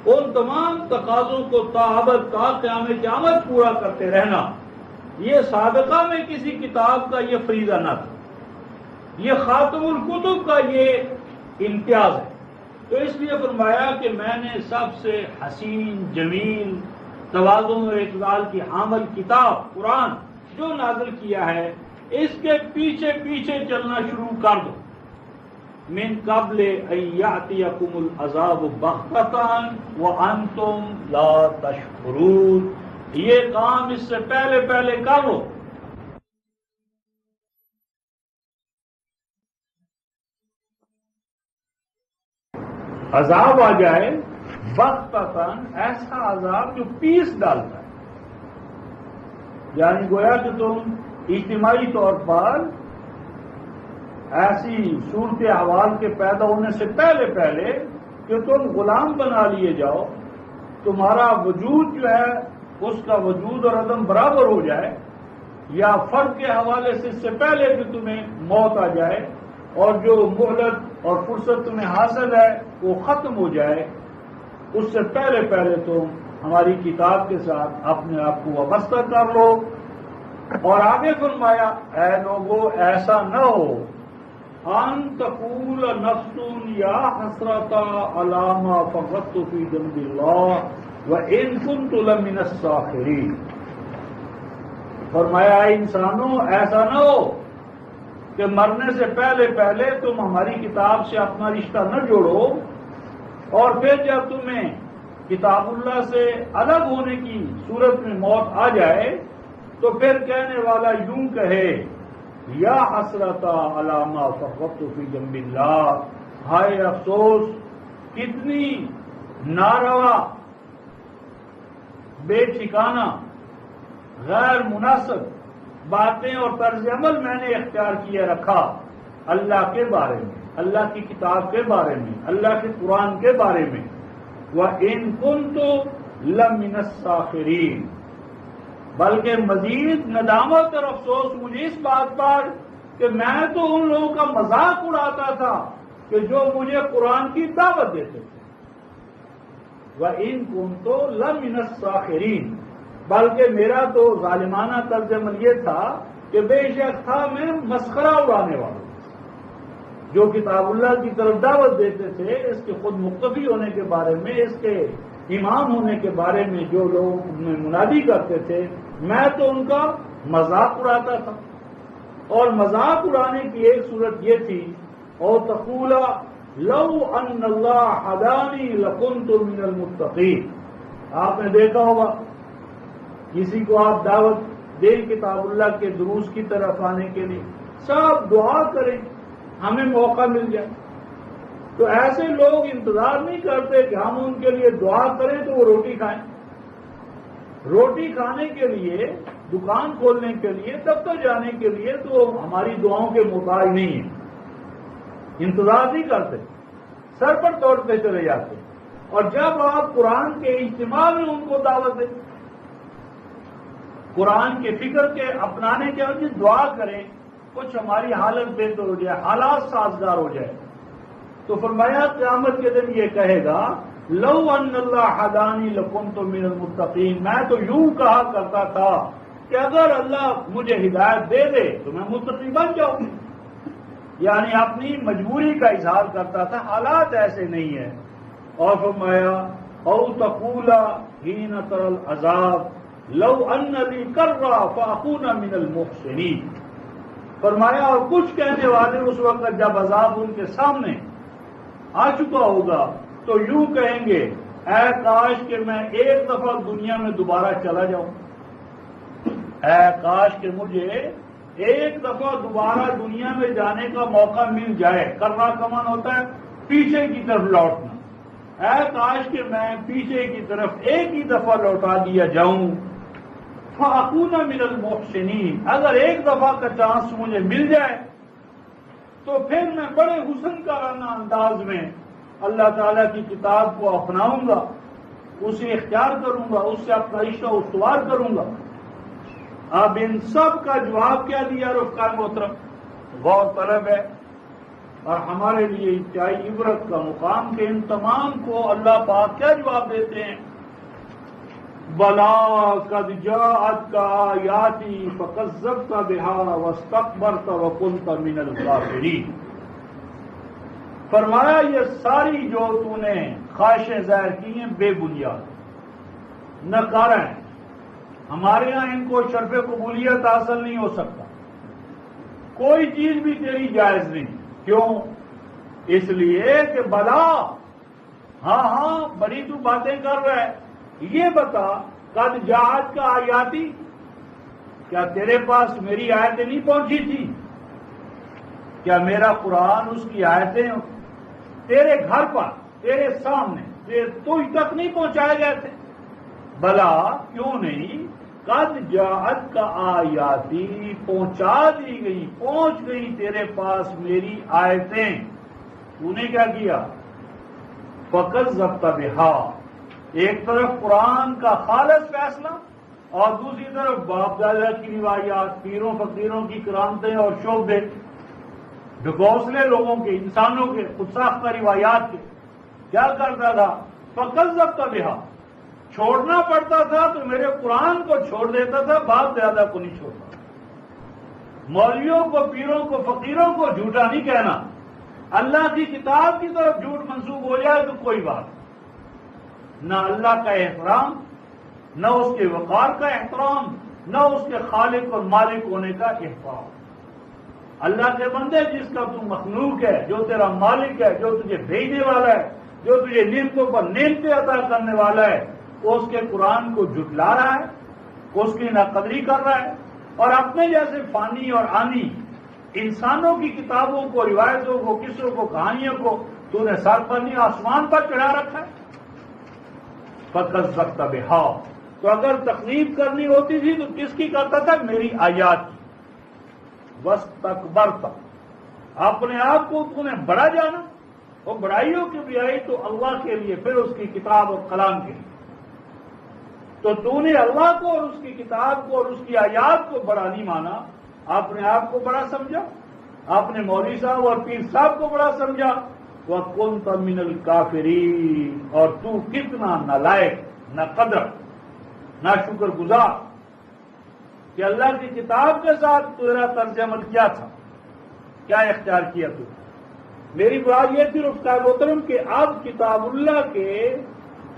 ان تمام تقاضوں کو تا ابد تا قیام قیامت پورا کرتے رہنا، یہ سابقہ میں کسی کتاب کا یہ فریضہ نہ تھا، یہ خاتم الکتب کا یہ امتیاز ہے۔ تو اس لیے فرمایا کہ میں نے سب سے حسین جمیل توازن و اعتدال کی حامل کتاب قرآن جو نازل کیا ہے، اس کے پیچھے پیچھے چلنا شروع کر دو، من قبل ان یأتیکم العذاب بغتۃ وانتم لا تشعرون، یہ کام اس سے پہلے پہلے کر لو۔ عذاب آ جائے بغتۃ، ایسا عذاب جو پیس ڈالتا ہے، یعنی گویا کہ تم اجتماعی طور پر ایسی صورت احوال کے پیدا ہونے سے پہلے پہلے کہ تم غلام بنا لیے جاؤ، تمہارا وجود جو ہے اس کا وجود اور عدم برابر ہو جائے، یا فرد کے حوالے سے اس سے پہلے کہ تمہیں موت آ جائے اور جو مہلت اور فرصت تمہیں حاصل ہے وہ ختم ہو جائے، اس سے پہلے پہلے تم ہماری کتاب کے ساتھ اپنے آپ کو وابستہ کر لو۔ اور آگے فرمایا اے لوگو ایسا نہ ہو ان تقول نفس یا حسرت علی ما فقدت فی جنب اللہ وان کنت لمن الساخرین، فرمایا اے انسانوں ایسا نہ ہو کہ مرنے سے پہلے پہلے تم ہماری کتاب سے اپنا رشتہ نہ جوڑو، اور پھر جب تمہیں کتاب اللہ سے الگ ہونے کی صورت میں موت آ جائے تو پھر کہنے والا یوں کہے یا حسرت علی ما فقدت فی جنب اللہ، ہائے افسوس کتنی ناروا بے ٹھکانہ غیر مناسب باتیں اور طرز عمل میں نے اختیار کیے رکھا اللہ کے بارے میں، اللہ کی کتاب کے بارے میں، اللہ کے قرآن کے بارے میں، وَإِن كُنتُ لَمِنَ السَّاخِرِينَ، بلکہ مزید ندامت اور افسوس مجھے اس بات پر کہ میں تو ان لوگوں کا مذاق اڑاتا تھا کہ جو مجھے قرآن کی دعوت دیتے تھے، وَإِن كُنتُ لَمِنَ السَّاخِرِينَ، بلکہ میرا تو ظالمانہ طرز عمل یہ تھا کہ بے شک تھا میں مسخرہ اڑانے والا، جو کتاب اللہ کی طرف دعوت دیتے تھے اس کے خود مقتفی ہونے کے بارے میں، اس کے امام ہونے کے بارے میں جو لوگ منادی کرتے تھے، میں تو ان کا مذاق اڑاتا تھا۔ اور مذاق اڑانے کی ایک صورت یہ تھی اور تقولا لو ان اللہ ہدانی لکنت من المتقین، آپ نے دیکھا ہوگا کسی کو آپ دعوت دیں کتاب اللہ کے دروس کی طرف آنے کے لیے، سب دعا کریں ہمیں موقع مل جائے، تو ایسے لوگ انتظار نہیں کرتے کہ ہم ان کے لیے دعا کریں تو وہ روٹی کھائیں، روٹی کھانے کے لیے، دکان کھولنے کے لیے، دفتر جانے کے لیے تو ہماری دعاؤں کے محتاج نہیں ہیں، انتظار نہیں کرتے، سر پر توڑتے چلے جاتے۔ اور جب آپ قرآن کے اجتماع میں ان کو دعوت دیں، قرآن کے فکر کے اپنانے کے لیے دعا کریں، کچھ ہماری حالت بہتر ہو جائے، حالات سازگار ہو جائے، تو فرمایا قیامت کے دن یہ کہے گا لو ان اللہ ہدانی لکنت من المتقین، میں تو یوں کہا کرتا تھا کہ اگر اللہ مجھے ہدایت دے دے تو میں متقی بن جاؤں، یعنی اپنی مجبوری کا اظہار کرتا تھا، حالات ایسے نہیں ہیں۔ اور فرمایا او تقولا حین تری العذاب لو ان لی کرہ فاکون من المحسنین، فرمایا اور کچھ کہنے والے اس وقت جب عذاب ان کے سامنے آ چکا ہوگا تو یوں کہیں گے اے کاش کہ میں ایک دفعہ دنیا میں دوبارہ چلا جاؤں، اے کاش کہ مجھے ایک دفعہ دوبارہ دنیا میں جانے کا موقع مل جائے۔ کرنا کمان ہوتا ہے پیچھے کی طرف لوٹنا، اے کاش کہ میں پیچھے کی طرف ایک ہی دفعہ لوٹا دیا جاؤں، فَأَكُونَ مِنَ الْمُحْسِنِينَ، اگر ایک دفعہ کا چانس مجھے مل جائے تو پھر میں بڑے حسن کارانہ انداز میں اللہ تعالیٰ کی کتاب کو اپناؤں گا، اسے اختیار کروں گا، اس سے اپنا رشتہ استوار کروں گا۔ اب ان سب کا جواب کیا دیا رفقائے محترم؟ غور طلب ہے اور ہمارے لیے انتہائی عبرت کا مقام کہ ان تمام کو اللہ پاک کیا جواب دیتے ہیں؟ بلا قد جاءتک آیاتی فکذبت بها واستکبرت وکنت من الکافرین۔ فرمایا یہ ساری جو تو نے خواہشیں ظاہر کی ہیں بے بنیاد ناکارہ ہیں، ہمارے یہاں ان کو شرف قبولیت حاصل نہیں ہو سکتا، کوئی چیز بھی تیری جائز نہیں۔ کیوں؟ اس لیے کہ بلا، ہاں بڑی تو باتیں کر رہا ہے، یہ بتا قد جاءت کا آیاتی، کیا تیرے پاس میری آیتیں نہیں پہنچی تھی؟ کیا میرا قرآن اس کی آیتیں تیرے گھر پر تیرے سامنے تجھ تک نہیں پہنچائے گئے تھے؟ بلا، کیوں نہیں؟ قد جاءت کا آیاتی، پہنچا دی گئی، پہنچ گئی تیرے پاس میری آیتیں، تو نے کیا کیا؟ فکذبت بہا، ایک طرف قرآن کا خالص فیصلہ اور دوسری طرف باپ دادا کی روایات، پیروں فقیروں کی کرامتیں اور شعبے، ڈھکوسلے لوگوں کے، انسانوں کے، خود ساختہ روایات کے، کیا کرتا تھا؟ فکذبت بہا، چھوڑنا پڑتا تھا تو میرے قرآن کو چھوڑ دیتا تھا، باپ دادا کو نہیں چھوڑتا۔ مولویوں کو، پیروں کو، فقیروں کو جھوٹا نہیں کہنا، اللہ کی کتاب کی طرف جھوٹ منسوب ہو جائے تو کوئی بات نہیں، نہ اللہ کا احترام، نہ اس کے وقار کا احترام، نہ اس کے خالق اور مالک ہونے کا احترام۔ اللہ کے بندے، جس کا تو مخلوق ہے، جو تیرا مالک ہے، جو تجھے بھیجنے والا ہے، جو تجھے نعمتوں پر نعمتیں عطا کرنے والا ہے، وہ اس کے قرآن کو جھٹلا رہا ہے، اس کی ناقدری کر رہا ہے، اور اپنے جیسے فانی اور آنی انسانوں کی کتابوں کو، روایتوں کو، قصوں کو، کہانیوں کو تو نے سر پر نہیں آسمان پر چڑھا رکھا ہے۔ فکذبت بہا، تو اگر تکلیف کرنی ہوتی تھی تو کس کی کرتا تھا؟ میری آیات کی۔ واستکبرت، اپنے آپ کو تو نے بڑا جانا، اور بڑائیوں کی بیائی تو اللہ کے لیے، پھر اس کی کتاب اور کلام کے لیے، تو تو نے اللہ کو اور اس کی کتاب کو اور اس کی آیات کو بڑا نہیں مانا، اپنے آپ کو بڑا سمجھا، اپنے مولوی صاحب اور پیر صاحب کو بڑا سمجھا، وَكُنْتَ مِنَ الْكَافِرِينَ، اور تو کتنا نالائق، نہ قدر، نہ شکر گزار کہ اللہ کی کتاب کے ساتھ تیرا طرز عمل کیا تھا، کیا اختیار کیا تو۔ میری بات یہ تھی رفقائے محترم کہ اب کتاب اللہ کے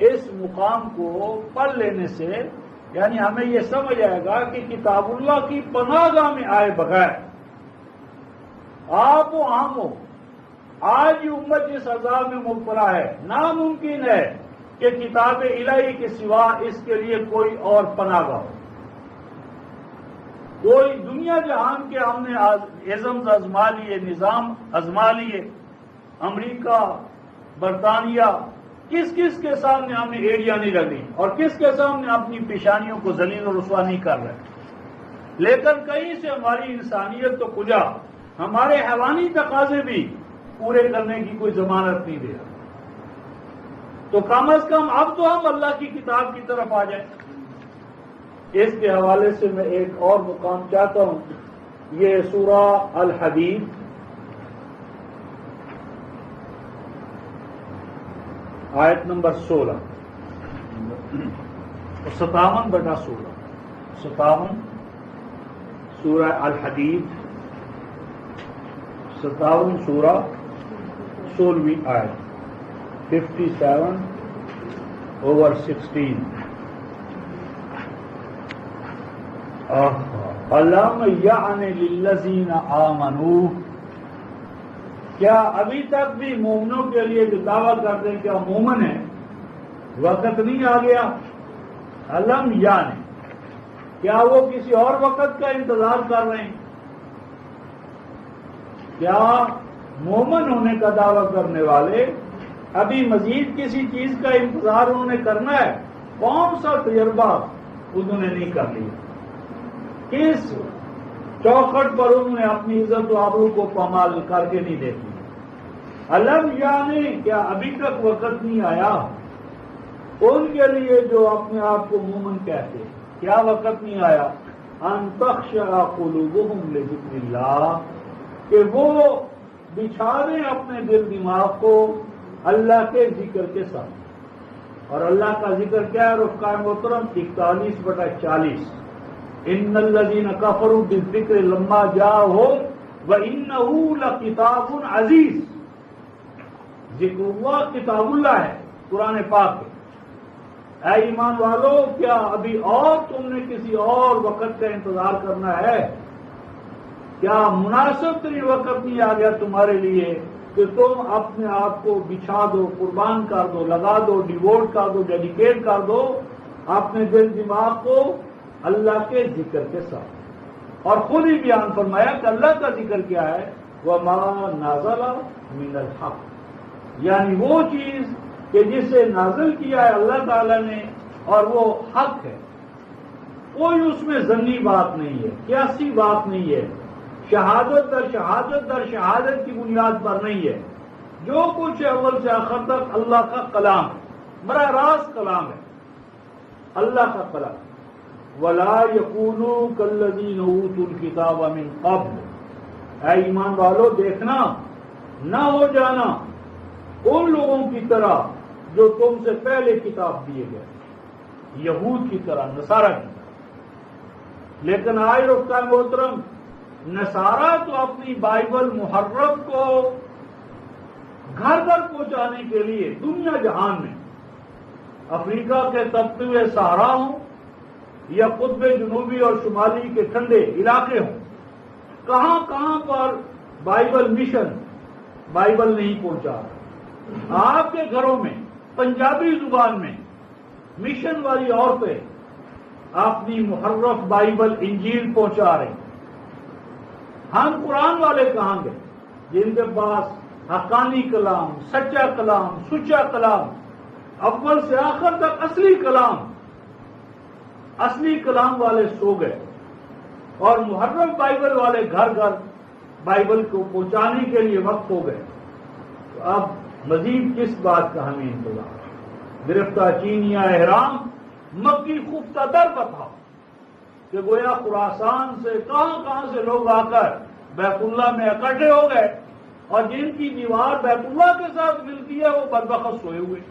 اس مقام کو پڑھ لینے سے یعنی ہمیں یہ سمجھ آئے گا کہ کتاب اللہ کی پناہ گاہ میں آئے بغیر آپ و عام ہو، آج یہ امت جس عذاب میں مبتلا ہے، ناممکن ہے کہ کتاب الہی کے سوا اس کے لیے کوئی اور پناہ گاہ ہو۔ کوئی دنیا جہان کے ہم نے ازم آزما لیے، نظام آزما لیے، امریکہ، برطانیہ، کس کس کے سامنے ہم نے ایڑیاں نہیں رکھی اور کس کے سامنے اپنی پیشانیوں کو ذلیل و رسوا نہیں کر رہے، لیکن کہیں سے ہماری انسانیت تو کجا، ہمارے حیوانی تقاضے بھی پورے کرنے کی کوئی ضمانت نہیں دے رہا۔ تو کم از کم اب تو ہم اللہ کی کتاب کی طرف آ جائیں۔ اس کے حوالے سے میں ایک اور مقام چاہتا ہوں، یہ سورہ الحدید آیت نمبر 16، 57/16، 57 سورہ الحدید، 57 سورہ 16ویں آیت، 57/16۔ أَلَمْ يَعْنِ لِلَّذِينَ آمَنُوا، کیا ابھی تک بھی مومنوں کے لیے جو دعویٰ کرتے ہیں کیا مومن ہے، وقت نہیں آ گیا؟ علم یعنی کیا وہ کسی اور وقت کا انتظار کر رہے ہیں؟ کیا مومن ہونے کا دعویٰ کرنے والے ابھی مزید کسی چیز کا انتظار انہوں نے کرنا ہے، کون سا تجربہ انہوں نے نہیں کر لیا، کس چوکھٹ پر انہوں نے اپنی عزت و آبرو کو پامال کر کے نہیں دیکھی؟ علم یعنی کیا ابھی تک وقت نہیں آیا ان کے لیے جو اپنے آپ کو مومن کہتے ہیں، کیا وقت نہیں آیا؟ ان تخشع قلوبہم لذکر اللہ، کہ وہ بچھا دیں اپنے دل دماغ کو اللہ کے ذکر کے ساتھ۔ اور اللہ کا ذکر کیا ہے رفقائے محترم؟ 41/40 ان الذین کفروا بالذکر لما جاءہم وانہ لکتاب عزیز۔ ذکر اللہ کتاب اللہ ہے، قرآن پاک ہے۔ اے ایمان والو، کیا ابھی اور تم نے کسی اور وقت کا انتظار کرنا ہے؟ کیا مناسب ترین وقت نہیں آ گیا تمہارے لیے کہ تم اپنے آپ کو بچھا دو، قربان کر دو، لگا دو، ڈیووٹ کر دو، ڈیڈیکیٹ کر دو اپنے دل دماغ کو اللہ کے ذکر کے ساتھ؟ اور خود ہی بیان فرمایا کہ اللہ کا ذکر کیا ہے؟ وَمَا نَزَلَ مِنَ الْحَقِّ، یعنی وہ چیز کہ جسے نازل کیا ہے اللہ تعالی نے اور وہ حق ہے، کوئی اس میں ظنی بات نہیں ہے، قیاسی بات نہیں ہے، شہادت در شہادت در شہادت کی بنیاد پر نہیں ہے، جو کچھ ہے اول سے آخر تک اللہ کا کلام ہے، براہ راست کلام ہے، اللہ کا کلام۔ وَلَا يَكُونُوا كَالَّذِينَ أُوتُوا الْكِتَابَ مِنْ قَبْلُ، اے ایمان والو دیکھنا نہ ہو جانا ان لوگوں کی طرح جو تم سے پہلے کتاب دیے گئے، یہود کی طرح، نصارہ کی طرح۔ لیکن آج رفقائے محترم، نصارہ تو اپنی بائبل محرف کو گھر گھر پہنچانے کے لیے دنیا جہان میں، افریقہ کے تپتے ہوئے صحرا ہوں یا قطب جنوبی اور شمالی کے ٹھنڈے علاقے ہوں، کہاں کہاں پر بائبل مشن بائبل نہیں پہنچا رہا۔ آپ کے گھروں میں پنجابی زبان میں مشن والی عورتیں اپنی محرف بائبل انجیل پہنچا رہے ہیں۔ ہم قرآن والے کہاں گئے جن کے پاس حقانی کلام، سچا کلام، سچا کلام، اول سے آخر تک اصلی کلام والے سو گئے، اور محرف بائبل والے گھر گھر بائبل کو پہنچانے کے لیے وقت ہو گئے۔ تو اب مزید کس بات کا ہمیں انتظار؟ گرفتہ چینیا احرام مکی خفتہ در بتا کہ گویا خراسان سے کہاں سے لوگ آ کر بیت اللہ میں اکٹھے ہو گئے، اور جن کی دیوار بیت اللہ کے ساتھ ملتی ہے وہ بدبخت سوئے ہوئے۔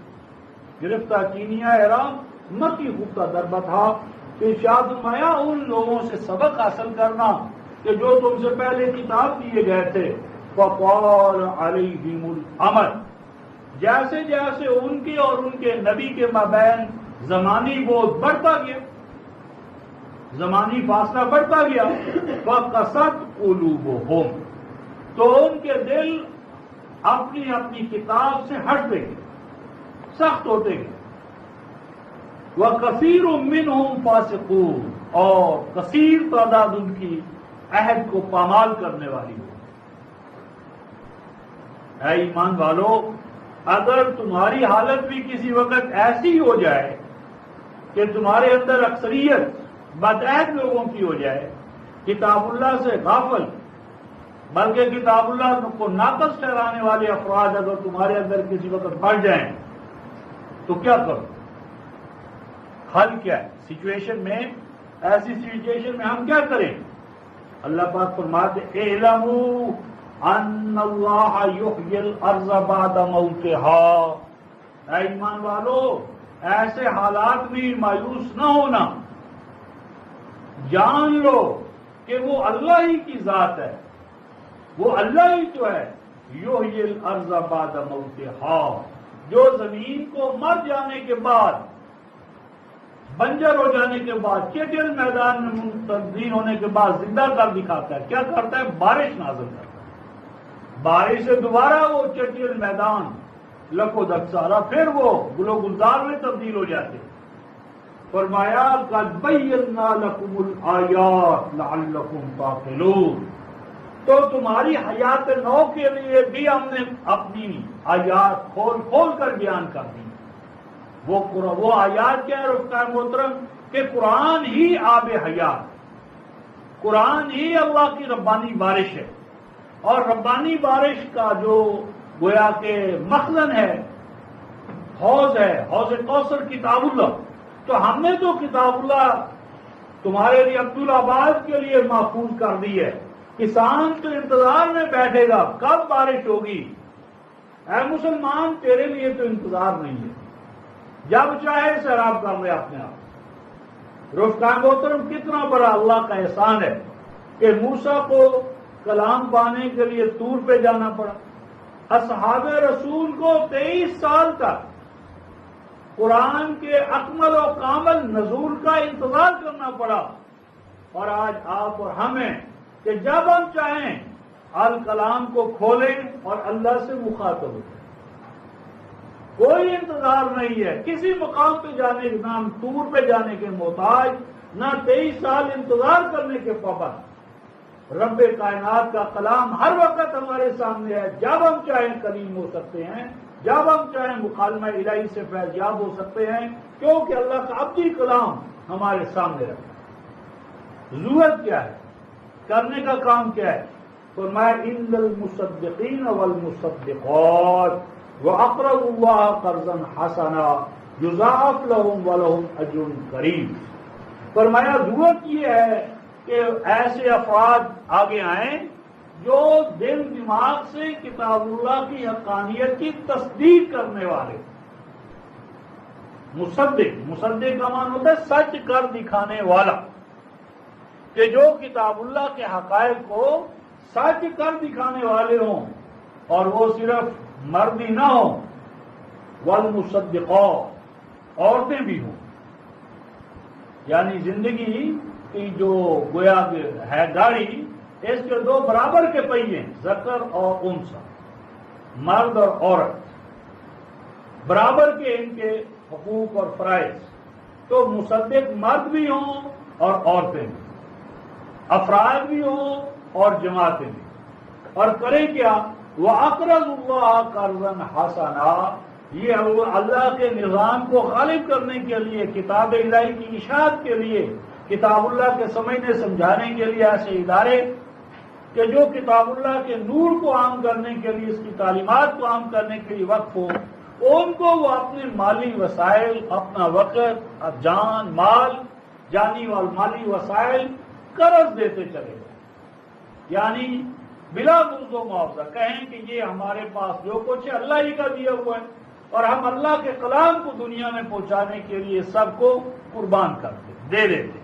گرفتہ چینیا احرام مکی خفتہ در بتا، ارشاد فرمایا ان لوگوں سے سبق حاصل کرنا کہ جو تم سے پہلے کتاب دیے گئے تھے، فَقَالَ عَلَيْهِمُ الْأَمَلُ، جیسے جیسے ان کے اور ان کے نبی کے مابین زمانی بوجھ بڑھتا گیا، زمانی فاصلہ بڑھتا گیا، فَقَسَتْ قُلُوبُهُمْ، تو ان کے دل اپنی اپنی کتاب سے ہٹتے گئے، سخت ہوتے گئے۔ وَكَثِيرٌ مِّنْهُمْ فَاسِقُونَ، اور کثیر تعداد ان کی عہد کو پامال کرنے والی ہو۔ اے ایمان والو، اگر تمہاری حالت بھی کسی وقت ایسی ہو جائے کہ تمہارے اندر اکثریت بدعہد لوگوں کی ہو جائے، کتاب اللہ سے غافل، بلکہ کتاب اللہ کو ناقص ٹھہرانے والے افراد اگر تمہارے اندر کسی وقت بڑھ جائیں تو کیا کرو؟ حل کیا ہے؟ سچویشن میں، ایسی سچویشن میں ہم کیا کریں؟ اللہ پاک فرماتے اعلموا ان اللہ یحیی الارض بعد موتها، اے ایمان والو ایسے حالات میں مایوس نہ ہونا، جان لو کہ وہ اللہ ہی کی ذات ہے، وہ اللہ ہی تو ہے، یحیی الارض بعد موتها، جو زمین کو مر جانے کے بعد، بنجر ہو جانے کے بعد، چٹل میدان میں تبدیل ہونے کے بعد زندہ کر دکھاتا ہے۔ کیا کرتا ہے؟ بارش نازل کرتا ہے، بارش سے دوبارہ وہ چٹل میدان لکھو دکسارا، پھر وہ گلو گلزار میں تبدیل ہو جاتے۔ فرمایا قد بینا لکم الآیات لعلکم تعقلون، تو تمہاری حیات نو کے لیے بھی ہم نے اپنی آیات کھول کھول کر بیان کر دی. وہ آیات کیا ہے رفقائے محترم کہ قرآن ہی آب حیات، قرآن ہی اللہ کی ربانی بارش ہے. اور ربانی بارش کا جو گویا کہ مخزن ہے، حوض ہے، حوض کوثر کتاب اللہ. تو ہم نے تو کتاب اللہ تمہارے لیے عبدالآباد کے لیے محفوظ کر دی ہے. کسان تو انتظار میں بیٹھے گا کب بارش ہوگی. اے مسلمان تیرے لیے تو انتظار نہیں ہے، جب چاہے سیراب کر لے اپنے آپ. رفقائے محترم کتنا بڑا اللہ کا احسان ہے کہ موسیٰ کو کلام پانے کے لیے طور پہ جانا پڑا. اصحاب رسول کو 23 سال تک قرآن کے اکمل و کامل نزول کا انتظار کرنا پڑا. اور آج آپ اور ہمیں کہ جب ہم چاہیں الکلام کو کھولیں اور اللہ سے مخاطب ہو. کوئی انتظار نہیں ہے کسی مقام پہ جانے کے، نہ طور پہ جانے کے محتاج، نہ 23 سال انتظار کرنے کے پابند. رب کائنات کا کلام ہر وقت ہمارے سامنے ہے. جب ہم چاہیں کلیم ہو سکتے ہیں، جب ہم چاہیں مکالمہ الہی سے فیضیاب ہو سکتے ہیں، کیونکہ اللہ کا ابدی کلام ہمارے سامنے رکھا. ضرورت کیا ہے، کرنے کا کام کیا ہے؟ فرمایا ان المصدقین والمصدقات وَأَقْرَضُوا اللَّهَ قَرْضًا حَسَنًا يُضَاعَفْ لَهُمْ وَلَهُمْ أَجْرٌ کریم. فرمایا ضرورت یہ ہے کہ ایسے افراد آگے آئیں جو دل دماغ سے کتاب اللہ کی حقانیت کی تصدیق کرنے والے. مصدق کا معنی ہوتا ہے سچ کر دکھانے والا، کہ جو کتاب اللہ کے حقائق کو سچ کر دکھانے والے ہوں، اور وہ صرف مرد ہی نہ ہوں، والمصدقات عورتیں بھی ہوں. یعنی زندگی کی جو گویا ہے گاڑی، اس کے دو برابر کے پہیے ہیں، ذکر اور انثی، مرد اور عورت، برابر کے ان کے حقوق اور فرائض. تو مصدق مرد بھی ہوں اور عورتیں بھی، افراد بھی ہوں اور جماعتیں بھی. اور کریں کیا؟ وَأَقْرَضُوا اللَّهَ قَرْضًا حَسَنًا. یہ اللہ کے نظام کو غالب کرنے کے لیے، کتاب الہی کی اشاعت کے لیے، کتاب اللہ کے سمجھنے سمجھانے کے لیے ایسے ادارے کہ جو کتاب اللہ کے نور کو عام کرنے کے لیے، اس کی تعلیمات کو عام کرنے کے لیے وقف ہو، ان کو وہ اپنے مالی وسائل، اپنا وقت، جان، مال، جانی اور مالی وسائل قرض دیتے چلے گئے. یعنی بلا بغض و معاوضہ کہیں کہ یہ ہمارے پاس جو کچھ ہے اللہ ہی کا دیا ہوا ہے، اور ہم اللہ کے کلام کو دنیا میں پہنچانے کے لیے سب کو قربان کرتے، دے دیتے.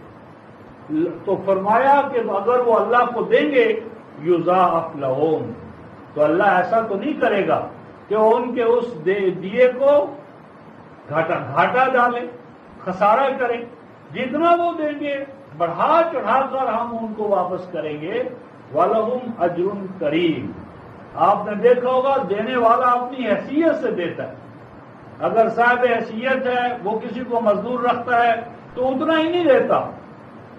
تو فرمایا کہ اگر وہ اللہ کو دیں گے یضاعف لہم، تو اللہ ایسا تو نہیں کرے گا کہ ان کے اس دیے کو گھاٹا ڈالے، خسارہ کرے. جتنا وہ دیں گے بڑھا چڑھا کر ہم ان کو واپس کریں گے. وَلَهُمْ أَجْرٌ کریم. آپ نے دیکھا ہوگا دینے والا اپنی حیثیت سے دیتا ہے. اگر صاحب حیثیت ہے، وہ کسی کو مزدور رکھتا ہے تو اتنا ہی نہیں دیتا،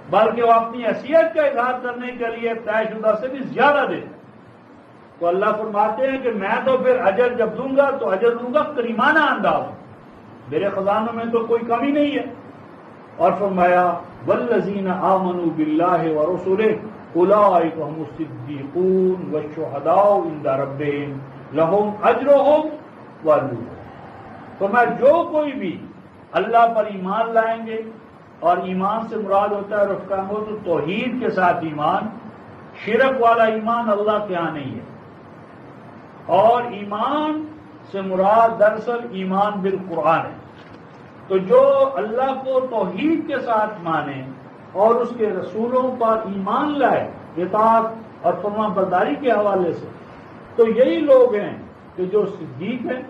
بلکہ وہ اپنی حیثیت کا اظہار کرنے کے لیے طے شدہ سے بھی زیادہ دیتا. تو اللہ فرماتے ہیں کہ میں تو پھر اجر جب دوں گا تو اجر دوں گا کریمانہ انداز، میرے خزانوں میں تو کوئی کمی نہیں ہے. اور فرمایا وَالَّذِينَ آمَنُوا بِاللَّهِ وَرُسُلِهِ أُولَٰئِكَ هُمُ الصِّدِّيقُونَ وَالشُّهَدَاءُ عِندَ رَبِّهِمْ لَهُمْ أَجْرُهُمْ وَنُورُهُمْ. فرمایا جو کوئی بھی اللہ پر ایمان لائیں گے، اور ایمان سے مراد ہوتا ہے رفقہ تو توحید کے ساتھ ایمان، شرک والا ایمان اللہ کے ہاں نہیں ہے. اور ایمان سے مراد دراصل ایمان بالقرآن ہے. تو جو اللہ کو توحید کے ساتھ مانے اور اس کے رسولوں پر ایمان لائے اطاعت اور فرما برداری کے حوالے سے، تو یہی لوگ ہیں کہ جو صدیق ہیں،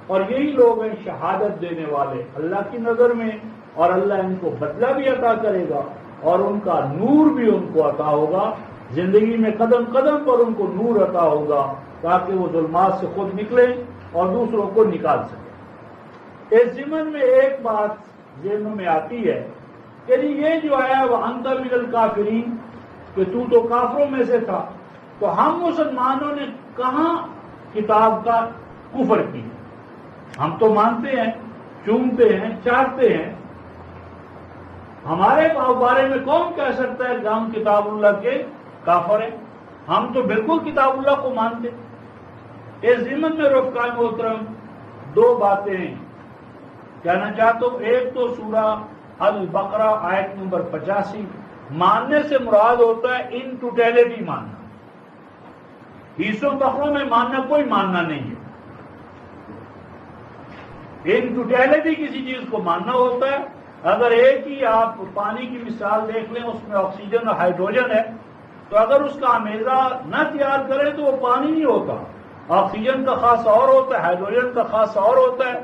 اور یہی لوگ ہیں شہادت دینے والے اللہ کی نظر میں. اور اللہ ان کو بدلہ بھی عطا کرے گا، اور ان کا نور بھی ان کو عطا ہوگا. زندگی میں قدم قدم پر ان کو نور عطا ہوگا تاکہ وہ ظلمات سے خود نکلیں اور دوسروں کو نکال سکیں. اس ضمن میں ایک بات ذہنوں میں آتی ہے کہ یہ جو ہے وہ انت من الکافرین، کہ تو کافروں میں سے تھا. تو ہم مسلمانوں نے کہاں کتاب کا کفر کیا؟ ہم تو مانتے ہیں، چومتے ہیں، چاہتے ہیں. ہمارے بارے میں کون کہہ سکتا ہے کہ ہم کتاب اللہ کے کافر ہیں؟ ہم تو بالکل کتاب اللہ کو مانتے. اس ضمن میں رفقائے محترم دو باتیں کہنا چاہتا ہوں. ایک تو سورہ البقرہ آیت نمبر 85 ماننے سے مراد ہوتا ہے ان ٹوٹیلٹی ماننا. حصوں بخروں میں ماننا کوئی ماننا نہیں ہے. ان ٹوٹیلٹی کسی چیز کو ماننا ہوتا ہے. اگر ایک ہی آپ پانی کی مثال دیکھ لیں، اس میں آکسیجن اور ہائیڈروجن ہے، تو اگر اس کا امیزہ نہ تیار کریں تو وہ پانی نہیں ہوتا. آکسیجن کا خاص اور ہوتا ہے، ہائیڈروجن کا خاص اور ہوتا ہے،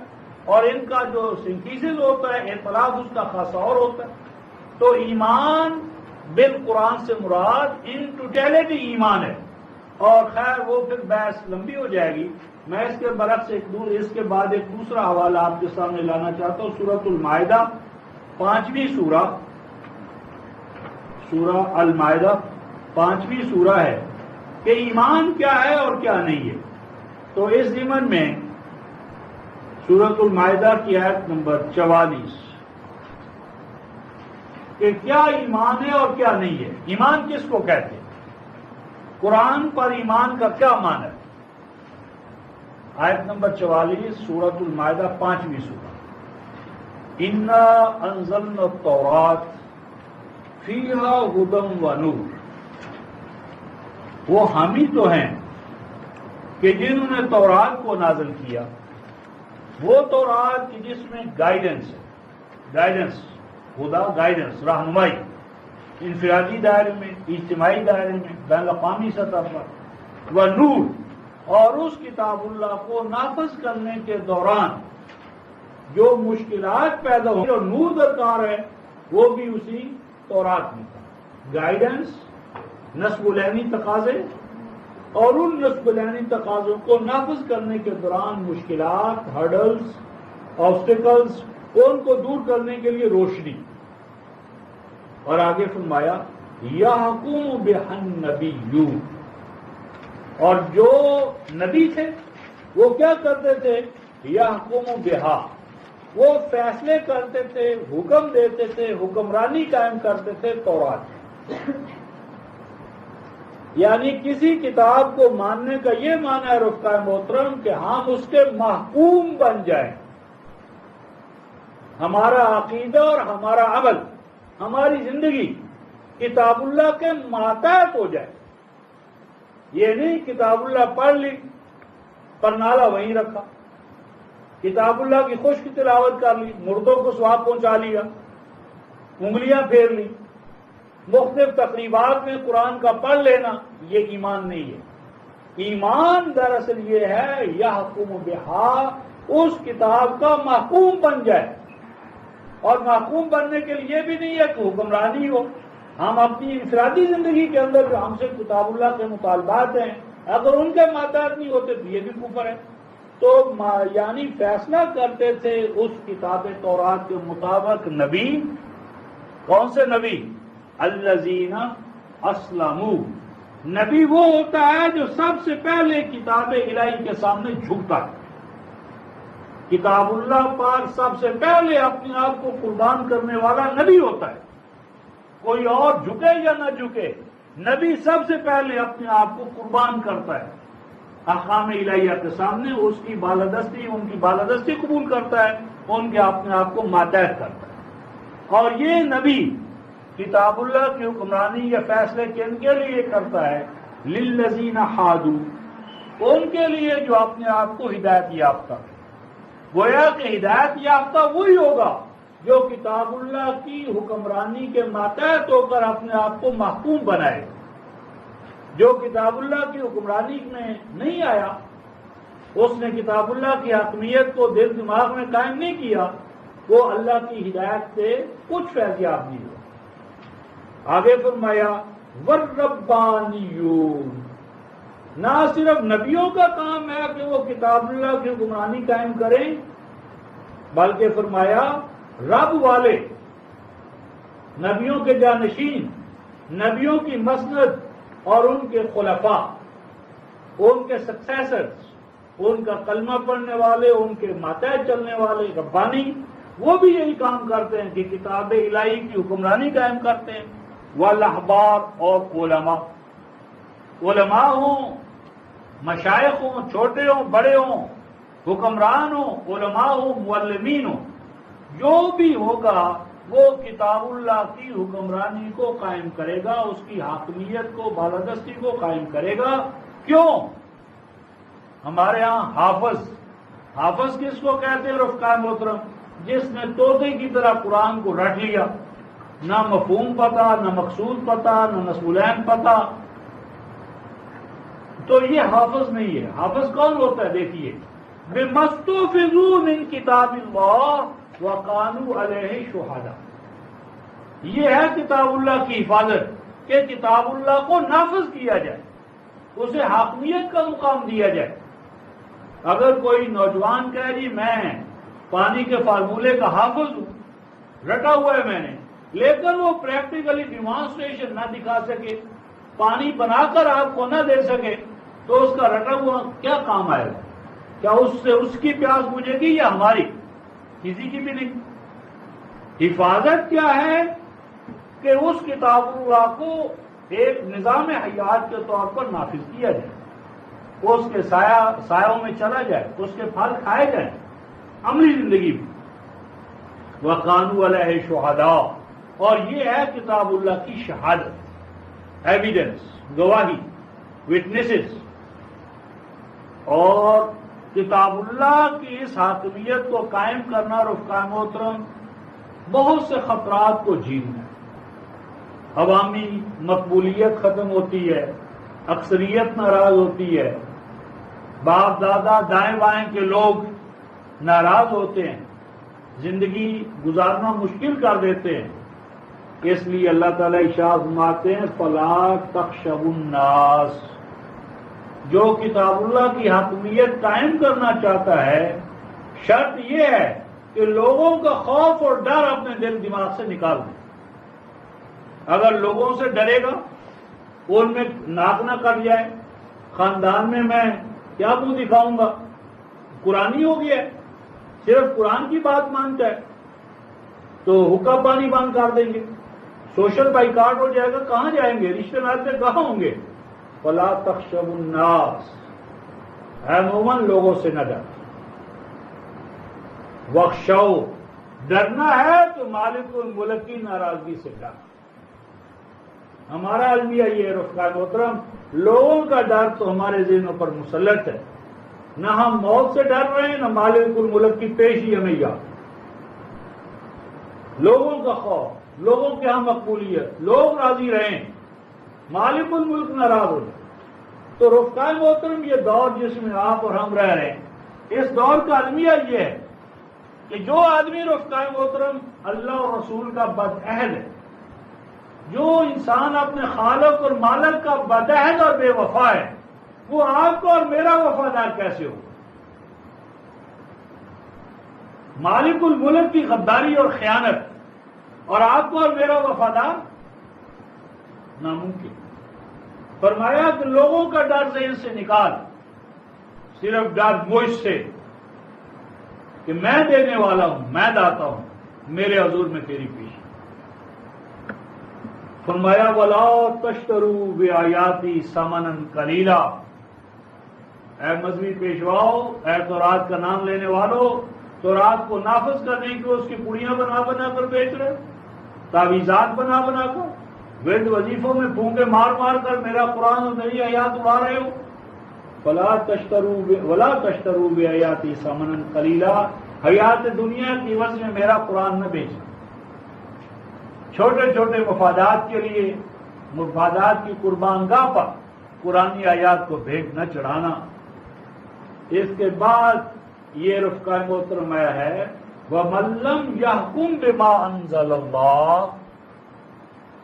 اور ان کا جو سنتھیسس ہوتا ہے، اطلاق اس کا خاص اور ہوتا ہے. تو ایمان بالقرآن سے مراد ان ٹوٹیلٹی ایمان ہے. اور خیر وہ پھر بحث لمبی ہو جائے گی. میں اس کے برعکس اس کے بعد ایک دوسرا حوالہ آپ کے سامنے لانا چاہتا ہوں. سورۃ المائدہ 5ویں سورہ، سورہ المائدہ 5ویں سورہ ہے کہ ایمان کیا ہے اور کیا نہیں ہے. تو اس ضمن میں سورۃ المائدہ کی آیت نمبر 44 کہ کیا ایمان ہے اور کیا نہیں ہے. ایمان کس کو کہتے ہیں؟ قرآن پر ایمان کا کیا معنی ہے؟ آیت نمبر 44 سورۃ المائدہ 5ویں سورہ. انا انزلنا التوراۃ فیہا ھدی و نور. وہ ہم ہی تو ہیں کہ جنہوں نے تورات کو نازل کیا. وہ تورات کی جس میں گائیڈنس ہے، گائیڈنس خدا، گائیڈنس رہنمائی، انفرادی دائرے میں، اجتماعی دائرے میں، بین الاقوامی سطح پر، وہ نور، اور اس کتاب اللہ کو نافذ کرنے کے دوران جو مشکلات پیدا ہوئی اور نور درکار ہے وہ بھی اسی تورات میں تھا. گائیڈنس، نصب العینی تقاضے، اور ان نصب العینی تقاضوں کو نافذ کرنے کے دوران مشکلات، ہرڈلز، آبسٹیکلز، ان کو دور کرنے کے لیے روشنی. اور آگے فرمایا یحکم بہا النبیون. اور جو نبی تھے وہ کیا کرتے تھے؟ یحکم بہا، وہ فیصلے کرتے تھے، حکم دیتے تھے، حکمرانی قائم کرتے تھے تورات. یعنی کسی کتاب کو ماننے کا یہ معنی ہے رفقائے محترم کہ ہم اس کے محکوم بن جائیں. ہمارا عقیدہ اور ہمارا عمل، ہماری زندگی کتاب اللہ کے ماتحت ہو جائے. یہ نہیں کتاب اللہ پڑھ لی، پرنالہ وہیں رکھا، کتاب اللہ کی خشک تلاوت کر لی، مردوں کو ثواب پہنچا لیا، انگلیاں پھیر لی، مختلف تقریبات میں قرآن کا پڑھ لینا، یہ ایمان نہیں ہے. ایمان دراصل یہ ہے یحکم بہا، اس کتاب کا محکوم بن جائے. اور محکوم بننے کے لیے بھی نہیں ہے کہ حکمرانی ہو. ہم اپنی انفرادی زندگی کے اندر جو ہم سے کتاب اللہ کے مطالبات ہیں، اگر ان کے ماتحت نہیں ہوتے تو یہ بھی کفر ہے. تو یعنی فیصلہ کرتے تھے اس کتاب تورات کے مطابق نبی. کون سے نبی؟ الذین اسلموا. نبی وہ ہوتا ہے جو سب سے پہلے کتاب الہی کے سامنے جھکتا ہے. کتاب اللہ پر سب سے پہلے اپنے آپ کو قربان کرنے والا نبی ہوتا ہے. کوئی اور جھکے یا نہ جھکے، نبی سب سے پہلے اپنے آپ کو قربان کرتا ہے احکام الہیہ کے سامنے. اس کی بالادستی، ان کی بالادستی قبول کرتا ہے، ان کے اپنے آپ کو ماتحت کرتا ہے. اور یہ نبی کتاب اللہ کی حکمرانی یا فیصلے کن کے لیے کرتا ہے؟ للذین ہادوا، ان کے لیے جو اپنے آپ کو ہدایت یافتہ. گویا کہ ہدایت یافتہ وہی ہوگا جو کتاب اللہ کی حکمرانی کے ماتحت ہو کر اپنے آپ کو محکوم بنائے. جو کتاب اللہ کی حکمرانی میں نہیں آیا، اس نے کتاب اللہ کی حاکمیت کو دل دماغ میں قائم نہیں کیا، وہ اللہ کی ہدایت سے کچھ فیض یاب نہیں ہوا. آگے فرمایا والربانیون. نہ صرف نبیوں کا کام ہے کہ وہ کتاب اللہ کی حکمرانی قائم کریں، بلکہ فرمایا رب والے، نبیوں کے جانشین، نبیوں کی مسند، اور ان کے خلفاء، ان کے سکسیسرز، ان کا کلمہ پڑھنے والے، ان کے ماتحت چلنے والے ربانی، وہ بھی یہی کام کرتے ہیں کہ کتاب الہی کی حکمرانی قائم کرتے ہیں۔ والاحبار، اور علماء، علماء ہوں، مشائخ ہوں، چھوٹے ہوں بڑے ہوں، حکمران ہوں، علماء ہوں، معلمین ہوں، جو بھی ہوگا وہ کتاب اللہ کی حکمرانی کو قائم کرے گا، اس کی حاکمیت کو، بالادستی کو قائم کرے گا۔ کیوں؟ ہمارے ہاں حافظ کس کو کہتے ہیں رفقائے محترم؟ جس نے طوطے کی طرح قرآن کو رٹ لیا، نہ مفہوم پتا، نہ مقصود پتا، نہ نسبالعین پتا، تو یہ حافظ نہیں ہے۔ حافظ کون ہوتا ہے؟ دیکھیے، بِمَسْتُحْفِظُوا مِنْ کتاب اللہ وَقَانُوا عَلَيْهِ شُهَدَاء، یہ ہے کتاب اللہ کی حفاظت کہ کتاب اللہ کو نافذ کیا جائے، اسے حاکمیت کا مقام دیا جائے۔ اگر کوئی نوجوان کہے جی میں پانی کے فارمولے کا حافظ ہوں، رٹا ہوا ہے میں نے، لیکن وہ پریکٹیکلی ڈیمانسٹریشن نہ دکھا سکے، پانی بنا کر آپ کو نہ دے سکے، تو اس کا رٹا ہوا کیا کام آئے گا؟ کیا اس سے اس کی پیاس بجھے گی یا ہماری؟ کسی کی بھی نہیں۔ حفاظت کیا ہے کہ اس کتاب اللہ کو ایک نظام حیات کے طور پر نافذ کیا جائے، اس کے سایوں میں چلا جائے، اس کے پھل کھائے جائیں عملی زندگی میں۔ وَقَانُوا عَلَيْهِ شُهَدَاء، اور یہ ہے کتاب اللہ کی شہادت، ایویڈنس، گواہی، وٹنسز۔ اور کتاب اللہ کی اس حاکمیت کو قائم کرنا رفقائے محترم بہت سے خطرات کو جھیلنا ہے۔ عوامی مقبولیت ختم ہوتی ہے، اکثریت ناراض ہوتی ہے، باپ دادا دائیں بائیں کے لوگ ناراض ہوتے ہیں، زندگی گزارنا مشکل کر دیتے ہیں۔ اس لیے اللہ تعالیٰ ارشاد فرماتے ہیں فَلَا تَخْشَوُا النَّاسَ، جو کتاب اللہ کی حاکمیت قائم کرنا چاہتا ہے، شرط یہ ہے کہ لوگوں کا خوف اور ڈر اپنے دل دماغ سے نکال دیں۔ اگر لوگوں سے ڈرے گا، ان میں ناک نہ کٹ جائے، خاندان میں کیا منہ دکھاؤں گا، قرآنی ہو گیا ہے، صرف قرآن کی بات مانتا ہے، تو حقہ پانی بند کر دیں گے، سوشل بائیکاٹ ہو جائے گا، کہاں جائیں گے، رشتے ناطے کہاں ہوں گے؟ فَلَا تَخْشَوُا النَّاسَ، اے مومن لوگوں سے نہ ڈر، وَاخْشَوْا، ڈرنا ہے تو مالک الملک کی ناراضگی سے ڈر۔ ہمارا المیہ یہ ہے رفقائے محترم، لوگوں کا ڈر تو ہمارے ذہنوں پر مسلط ہے، نہ ہم موت سے ڈر رہے ہیں، نہ مالک الملک کی پیشی ہمیں یاد۔ لوگوں کا خوف، لوگوں کے ہاں مقبولیت، لوگ راضی رہیں، مالک الملک ناراض ہو جائے۔ تو رفقائے محترم یہ دور جس میں آپ اور ہم رہ رہے ہیں، اس دور کا المیہ یہ ہے کہ جو آدمی رفقائے محترم اللہ اور رسول کا بدعہد ہے، جو انسان اپنے خالق اور مالک کا بدعہد اور بے وفا ہے، وہ آپ کو اور میرا وفادار کیسے ہو؟ مالک الملک کی غداری اور خیانت اور آپ کو اور میرا وفادار ناممکن۔ فرمایا کہ لوگوں کا ڈر ذہن سے نکال، صرف ڈر مجھ سے کہ میں دینے والا ہوں، میں داتا ہوں، میرے حضور میں تیری پیش۔ فرمایا وَلَا تَشْتَرُوا بِآيَاتِي ثَمَنًا قَلِيلًا، اے مذہبی پیشواؤ، اے تورات کا نام لینے والوں، تورات کو نافذ کرنے کی اس کی پڑیاں بنا بنا کر بیچ رہے، تعویذات بنا بنا کر، ورد وظیفوں میں پھونکے مار مار کر میرا قرآن اور میری آیات اڑا رہے ہو۔ وَلَا تَشْتَرُوا بِآيَاتِي ثَمَنًا قَلِيلًا، حیات دنیا کی عوض میں میرا قرآن نہ بیچنا، چھوٹے چھوٹے مفادات کے لیے، مفادات کی قربان گاہ پر قرآنی آیات کو بھیٹ نہ چڑھانا۔ اس کے بعد یہ رفقائے محترم آیا ہے وَمَن لَّمْ يَحْكُم بِمَا أَنزَلَ اللَّهُ،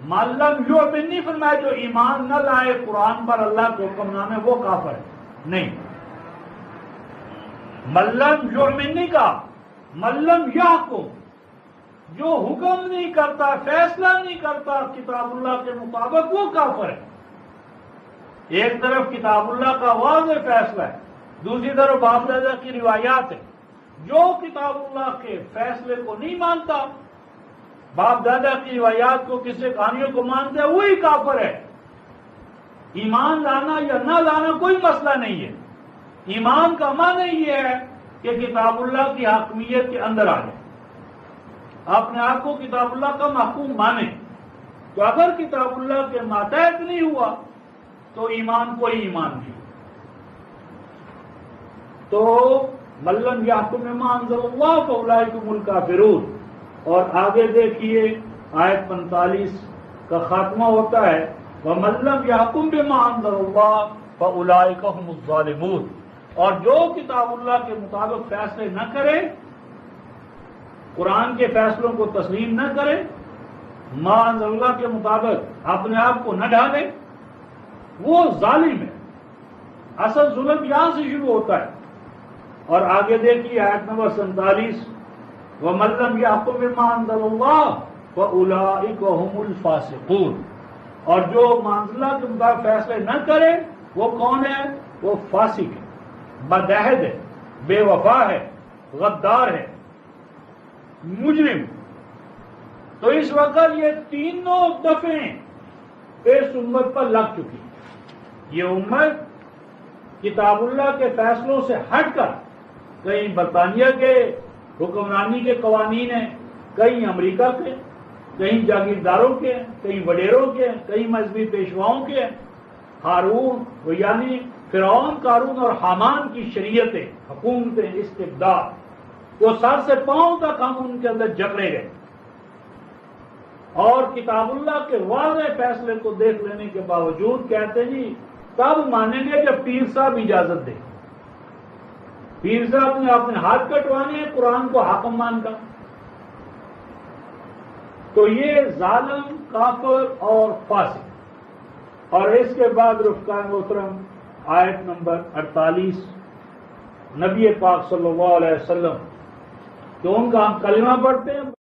مَن لَّمْ يُؤْمِن نہیں فرمایا جو ایمان نہ لائے قرآن پر، اللہ کے حکم نامے، وہ کافر ہے، نہیں، مَن لَّم يُؤْمن نہیں کہا، مَن لَّم يَحْكُم، جو حکم نہیں کرتا، فیصلہ نہیں کرتا کتاب اللہ کے مطابق، وہ کافر ہے۔ ایک طرف کتاب اللہ کا واضح فیصلہ ہے، دوسری طرف باپ دادا کی روایات ہے۔ جو کتاب اللہ کے فیصلے کو نہیں مانتا، باپ دادا کی روایات کو، قصے کہانیوں کو مانتا ہے، وہی کافر ہے۔ ایمان لانا یا نہ لانا کوئی مسئلہ نہیں ہے۔ ایمان کا معنی یہ ہے کہ کتاب اللہ کی حاکمیت کے اندر آ جائے، اپنے آپ کو کتاب اللہ کا محکوم مانے۔ تو اگر کتاب اللہ کے ماتحت نہیں ہوا تو ایمان کوئی ایمان نہیں۔ تو ملم یحکم بما انزل اللہ فاولئک هم الکافرون۔ اور آگے دیکھیے آیت 45 کا خاتمہ ہوتا ہے وَمَن لَّمْ يَحْكُم بِمَا أَنزَلَ اللَّهُ فَأُولَٰئِكَ هُمُ الظَّالِمُونَ۔ اور جو کتاب اللہ کے مطابق فیصلے نہ کرے، قرآن کے فیصلوں کو تسلیم نہ کرے، ما انزل اللہ کے مطابق اپنے آپ کو نہ ڈھالے، وہ ظالم ہے۔ اصل ظلم یہاں سے شروع ہوتا ہے۔ اور آگے دیکھیے آیت نمبر 47 وَمَن لَّمْ يَحْكُم بِمَا أَنزَلَ اللَّهُ فَأُولَٰئِكَ هُمُ الْفَاسِقُونَ۔ اور جو معاملہ کے مطابق فیصلے نہ کرے وہ کون ہے؟ وہ فاسق ہے، بدعہد ہے، بے وفا ہے، غدار ہے، مجرم۔ تو اس وقت یہ تینوں دفعیں اس امت پر لگ چکی۔ یہ امت کتاب اللہ کے فیصلوں سے ہٹ کر کہیں برطانیہ کے حکمرانی کے قوانین ہیں، کہیں امریکہ کے، کہیں جاگیرداروں کے، کہیں وڈیروں کے، کہیں مذہبی پیشواؤں کے، ہارون یعنی فرعون، قارون اور حامان کی شریعتیں، حکومتیں، استبداد، وہ سر سے پاؤں تک ہم ان کے اندر جکڑے گئے۔ اور کتاب اللہ کے واضح فیصلے کو دیکھ لینے کے باوجود کہتے جی تب مانیں گے جب پیر صاحب اجازت دیں۔ پیر صاحب نے اپنے ہاتھ کٹوانے ہیں قرآن کو حاکم مان کر۔ تو یہ ظالم، کافر اور فاسق۔ اور اس کے بعد رفقائے محترم آیت نمبر 48 نبی پاک صلی اللہ علیہ وسلم تو ان کا ہم کلمہ پڑھتے ہیں۔